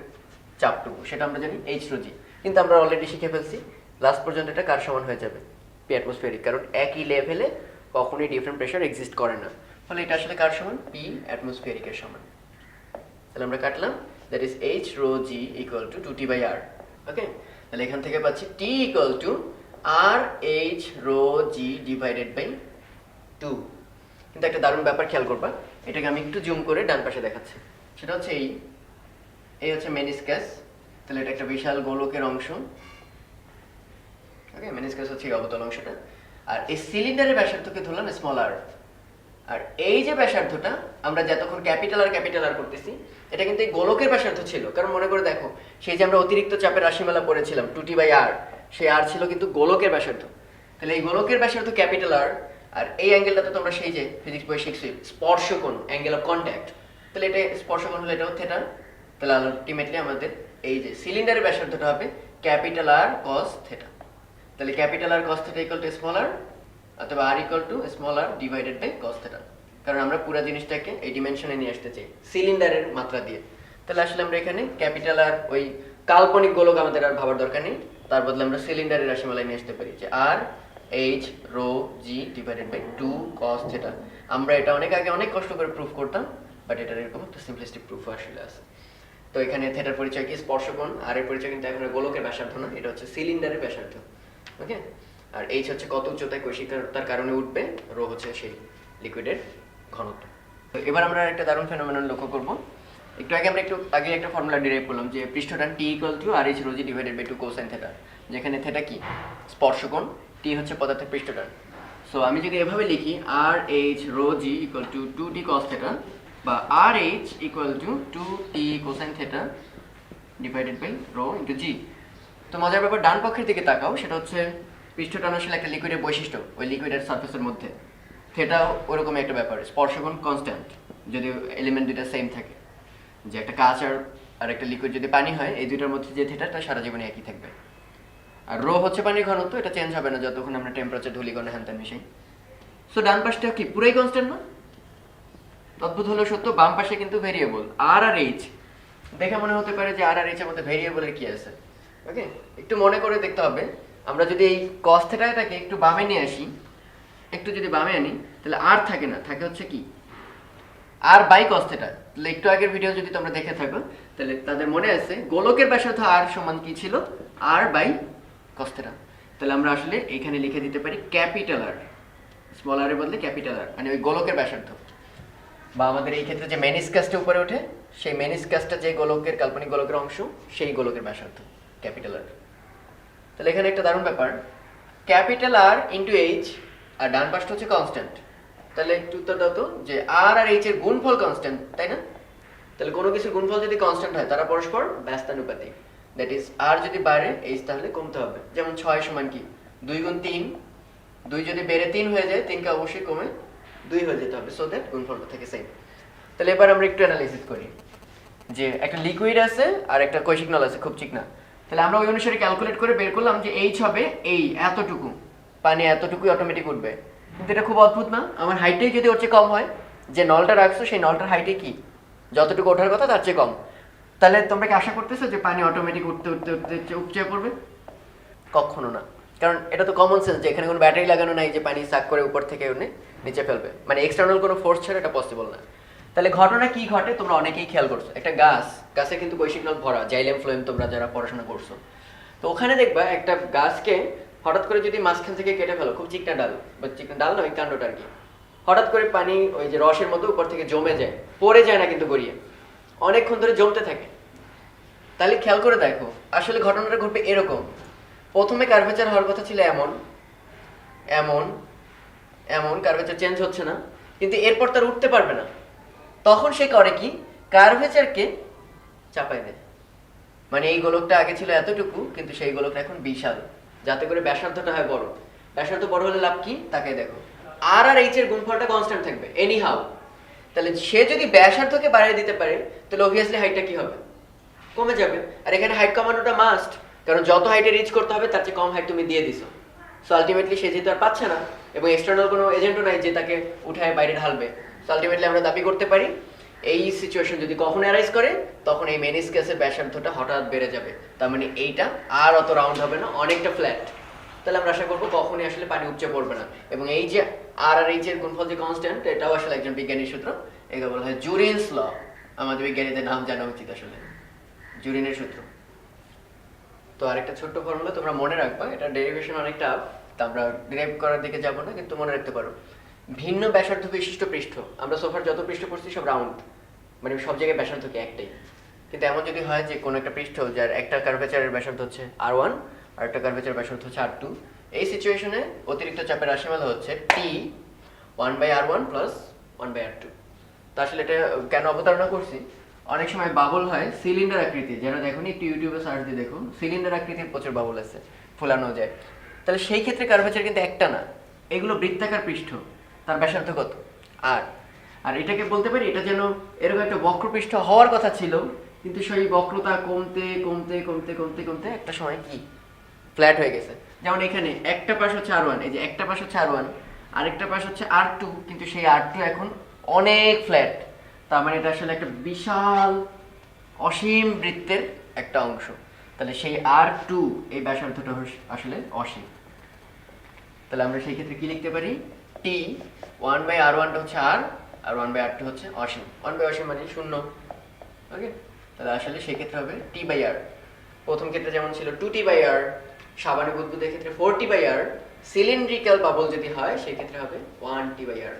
চাপটুকু, সেটা আমরা জানি এইচ রোজি। কিন্তু আমরা অলরেডি শিখে ফেলছি লাস্ট পর্যন্ত এটা কার সমান হয়ে যাবে, পি অ্যাটমসফিয়ারিক, কারণ একই লেভেলে কখনোই ডিফারেন্ট প্রেশার এক্সিস্ট করে না, ফলে এটা আসলে কার সমান, পি অ্যাটমসফিয়ারিকের সমান। তাহলে আমরা কাটলাম, that is H rho G equal to 2T/r। Okay, তাহলে এখান থেকে পাচ্ছি T equal to R H rho G divided by 2। কিন্তু একটা দারুণ ব্যাপার খেয়াল করবা, এটাকে আমি একটু জুম করে ডান পাশে দেখাচ্ছি। সেটা হচ্ছে এই হচ্ছে মেনিসকাস, তাহলে এটা একটা বিশাল গোলকের অংশ। ওকে, মেনিসকাস হচ্ছে এই অবতল অংশটা, আর এই সিলিন্ডারের ব্যাসার্ধকে ধরলাম স্মল আর। আর এই যে ব্যাসার্ধটা আমরা যতক্ষণ ক্যাপিটাল আর করতেছি, এটা কিন্তু এই গোলকের ব্যাসার্ধ ছিল। কারণ মনে করে দেখো, সেই যে আমরা অতিরিক্ত চাপের রাশিমালা পড়েছিলাম 2T/r, সেই আর ছিল কিন্তু গোলকের ব্যাসার্ধ। তাহলে এই গোলকের ব্যাসার্ধ ক্যাপিটাল আর, আর এই অ্যাঙ্গেলটা তো তোমরা সেই যে ফিজিক্স বই শিখছি, স্পর্শকোণ, অ্যাঙ্গেল অফ কন্ট্যাক্ট। তাহলে এটা স্পর্শকোণ হলে এটাও থিটা। তাহলে আলটিমেটলি আমাদের এই যে সিলিন্ডারের ব্যাসার্ধটা হবে ক্যাপিটাল আর কস থিটা। তাহলে capital R cos theta equal to small R, অথবা R equal to small R divided by cos theta. কারণ আমরা পুরো জিনিসটাকে এই ডিমেনশনে নিয়ে আসতে চাই সিলিন্ডারের মাত্রা দিয়ে। তাহলে আসলে আমরা এখানে ক্যাপিটাল আর ওই কাল্পনিক গোলক আমাদের আর ভাবার দরকার নেই, তার বদলে আমরা সিলিন্ডারের রাশিমালায় নিয়ে আসতে পারি যে R H rho G divided by 2 cos theta. আমরা এটা অনেক আগে অনেক কষ্ট করে প্রুফ করতাম, বাট এটার এরকম একটা সিম্পলিস্টিক প্রুফ আসলে আছে। তো এখানে থিটার পরিচয় কি, স্পর্শকোণ, আর এর পরিচয় কিন্তু এখন গোলকের ব্যাসার্ধ না, এটা হচ্ছে সিলিন্ডারের ব্যাসার্ধ। ওকে, আর এইচ হচ্ছে কত উচ্চতায় কৈশিকতার কারণে উঠবে, রো হচ্ছে সেই লিকুইডের ঘনত্ব। তো এবার আমরা একটা দারুণ ফেনোমেনন লক্ষ্য করব। একটু আগে একটা ফর্মুলা ডিরাইভ করলাম যে পৃষ্ঠটান T equal to R H rho G divided by 2 cosine theta, যেখানে থিটা কি স্পর্শকোণ, টি হচ্ছে পদার্থের পৃষ্ঠটান। সো আমি যদি এভাবে লিখি R H rho G equal to 2t cos theta, বা R H equal to 2t cosine theta divided by rho into G. তো মজার ব্যাপার, ডান পক্ষের দিকে তাকাও, সেটা হচ্ছে পৃষ্ঠটান আসলে একটা লিকুইডের বৈশিষ্ট্য, ওই লিকুইডের সারফেসের মধ্যে। থিটাও ওরকমই একটা ব্যাপার, স্পর্শকোণ কনস্ট্যান্ট যদি এলিমেন্ট দুইটা সেম থাকে। যে একটা কাঁচ আর একটা লিকুইড যদি পানি হয়, এই দুইটার মধ্যে যে থিটাটা সারা জীবনে একই থাকবে। আর রো হচ্ছে পানির ঘনত্ব, এটা চেঞ্জ হবে না যতক্ষণ আমরা টেম্পারেচার ধূলিকণা হ্যান ত্যান মিশাই। সো ডান পাশটা কি পুরাই কনস্ট্যান্ট না? অদ্ভুত হলেও সত্য, বাম পাশে কিন্তু ভেরিয়েবল আর এইচ। দেখে মনে হতে পারে যে আর এইচ এর মধ্যে ভেরিয়েবলের কি আছে। ওকে, একটু মনে করে দেখতে হবে। আমরা যদি এই cos থিটাটাকে একটু বামে নিয়ে আসি, একটু যদি বামে আনি, তাহলে আর থাকে না, থাকে হচ্ছে কি আর বাই cos থিটা। তাহলে একটু আগের ভিডিও যদি তোমরা দেখে থাকো, তাহলে তাদের মনে আছে গোলকের ব্যাসার্ধ আর সমান কি ছিল, আর বাই cos থিটা। তাহলে আমরা আসলে এখানে লিখে দিতে পারি ক্যাপিটাল আর, স্মল আর এর বদলে ক্যাপিটাল আর, মানে ওই গোলকের ব্যাসার্ধ। বা আমাদের এই ক্ষেত্রে যে মেনিসকাসটা উপরে ওঠে সেই মেনিসকাসটা যে গোলকের কাল্পনিক গোলকের অংশ সেই গোলকের ব্যাসার্ধ ক্যাপিটাল আর। তাহলে এখানে একটা দারুণ ব্যাপার, ক্যাপিটাল আর ইন্টু এইচ আর ডান পাশটা হচ্ছে কনস্ট্যান্ট। তাহলে একটু উত্তর দাও তো যে আর আর এইচ এর গুণফল কনস্ট্যান্ট, তাই না? তাহলে কোনো কিছুর গুণফল যদি কনস্ট্যান্ট হয় তারা পরস্পর ব্যস্তানুপাতিক, দ্যাট ইজ আর যদি বাড়ে এইচ তাহলে কমতে হবে। যেমন 6 সমান কি 2 গুণ 3, 2 যদি বেড়ে 3 হয়ে যায় 3 কে অবশ্যই কমে 2 হয়ে যেতে হবে, সো দ্যাট গুণফলটা থাকে সেম। তাহলে এবার আমরা একটু অ্যানালাইসিস করি যে একটা লিকুইড আছে আর একটা কৈশিক নল আছে খুব চিকনা। তাহলে আমরা ওই অনুসারে ক্যালকুলেট করে বের করলাম যে এইচ হবে এই এতটুকু, পানি এতটুকুই অটোমেটিক উঠবে। কিন্তু এটা খুব অদ্ভুত না, আমার হাইটেই যদি ওর চেয়ে কম হয়, যে নলটা রাখছো সেই নলটার হাইটে কি যতটুকু ওঠার কথা তার চেয়ে কম, তাহলে তোমরা কি আশা করতেছো যে পানি অটোমেটিক উঠতে উঠতে উঠতে উপচে পড়বে? কখনো না, কারণ এটা তো কমন সেন্স যে এখানে কোনো ব্যাটারি লাগানো নাই যে পানি সাক করে উপর থেকে নিচে ফেলবে, মানে এক্সটার্নাল কোনো ফোর্স ছাড়া এটা পসিবল না। তাহলে ঘটনা কি ঘটে তোমরা অনেকেই খেয়াল করছো, একটা গাছে কিন্তু কৈশিক নল ভরা, জাইলেম ফ্লোয়েম তোমরা যারা পড়াশোনা করছো, তো ওখানে দেখবা একটা গাছকে হঠাৎ করে যদি মাঝখান থেকে কেটে ফেলো, খুব চিকনা ডাল বা চিকনা ডাল নয় কাণ্ডটা আর কি, হঠাৎ করে পানি ওই যে রসের মতো উপর থেকে জমে যায়, পড়ে যায় না কিন্তু গড়িয়ে, অনেকক্ষণ ধরে জমতে থাকে। তাহলে খেয়াল করে দেখো আসলে ঘটনাটা ঘটবে এরকম, প্রথমে কার্ভেচার হওয়ার কথা ছিল এমন এমন এমন, কার্ভেচার চেঞ্জ হচ্ছে না, কিন্তু এরপর তার উঠতে পারবে না, তখন সে করে কি কার্ভেচারকে চাপাই দেয়। মানে এই গোলকটা আগে ছিল এতটুকু, কিন্তু সেই গোলকটা এখন বিশাল, যাতে করে ব্যাসার্ধটা হয় বড়। ব্যাসার্ধ বড় হলে লাভ কি, তাকে দেখো আর আর এইচ এর গুণফলটা কনস্ট্যান্ট থাকবে এনি হাউ। তাহলে সে যদি ব্যাসার্ধকে বাড়িয়ে দিতে পারে তাহলে অবভিয়াসলি হাইটটা কি হবে, কমে যাবে। আর এখানে হাইট কমানোটা মাস্ট, কারণ যত হাইটে রিচ করতে হবে তার চেয়ে কম হাইট তুমি দিয়ে দিছো, সো আলটিমেটলি সে যেহেতু আর পাচ্ছে না এবং এক্সটার্নাল কোনো এজেন্টও নাই যে তাকে উঠায় বাইরে ঢালবে, সো আলটিমেটলি আমরা দাবি করতে পারি এই সিচুয়েশন যদি কখন অ্যারাইজ করে তখন এই মেনিসকাসের ব্যাসার্ধটা হঠাৎ বেড়ে যাবে, তার মানে এইটা আর অত রাউন্ড হবে না, অনেকটা ফ্ল্যাট। তাহলে আমরা আশা করবো কখনই আসলে পানি উপচে পড়বে না। এবং এই যে আর আর এইচ এর গুণফল যে কনস্ট্যান্ট, এটাও আসলে একজন বিজ্ঞানীর সূত্র, একে বলা হয় জুরিনস ল। আমাদের বিজ্ঞানীদের নাম জানা উচিত আসলে, জুরিনের সূত্র। তো আরেকটা ছোট্ট ফর্মুলা তোমরা মনে রাখবা, এটা ডেরিভেশন অনেকটা, তা আমরা ডিরাইভ করার দিকে যাব না, কিন্তু মনে রাখতে পারো ভিন্ন ব্যাসার্ধ বিশিষ্ট পৃষ্ঠ, আমরা সোফার যত পৃষ্ঠ পড়ছি সব রাউন্ড, মানে সব জায়গায় ব্যাসার্ধ কি একটাই। কিন্তু এমন যদি হয় যে কোনো একটা পৃষ্ঠ যার একটা কার্ভেচারের ব্যাসার্ধ হচ্ছে R1 আর একটা কার্ভেচারের ব্যাসার্ধ হচ্ছে R2, এই সিচুয়েশনে অতিরিক্ত চাপের রাশিমালা হচ্ছে T 1/R1 প্লাস 1/R2। তো আসলে এটা কেন অবতারণা করছি, অনেক সময় বাবল হয় সিলিন্ডার আকৃতি, যারা দেখো একটু ইউটিউবে সার্চ দিয়ে দেখো, সিলিন্ডার আকৃতির প্রচুর বাবল আছে, ফোলানো যায়। তাহলে সেই ক্ষেত্রে কার্ভেচার কিন্তু একটা না, এগুলো বৃত্তাকার পৃষ্ঠ, তার ব্যাসার্ধ কত আর আর এটাকে বলতে পারি এটা যেন এরকম একটা বক্রপৃষ্ঠ হওয়ার কথা ছিল, কিন্তু সেই বক্রতা কমতে কমতে কমতে কমতে কমতে একটা সময় কি ফ্ল্যাট হয়ে গেছে। যেমন এখানে একটা পাশ হচ্ছে R1, এই যে একটা পাশ হচ্ছে R1, আরেকটা পাশ হচ্ছে R2, কিন্তু সেই R2 এখন অনেক ফ্ল্যাট, তার মানে এটা আসলে একটা বিশাল অসীম বৃত্তের একটা অংশ। তাহলে সেই R2 এই ব্যাসার্ধটা আসলে অসীম। তাহলে আমরা সেই ক্ষেত্রে কি লিখতে পারি, T 1/R1 হচ্ছে R আর 1/R2 হচ্ছে অসীম, 1/অসীম মানে শূন্য। ওকে, তাহলে আসলে সেই ক্ষেত্রে হবে T/R। প্রথম ক্ষেত্রে যেমন ছিল 2T/R, সাবানে বুদবুদের ক্ষেত্রে 4T/R, সিলিন্ড্রিক্যাল বাবল যদি হয় সেই ক্ষেত্রে হবে 1T/R।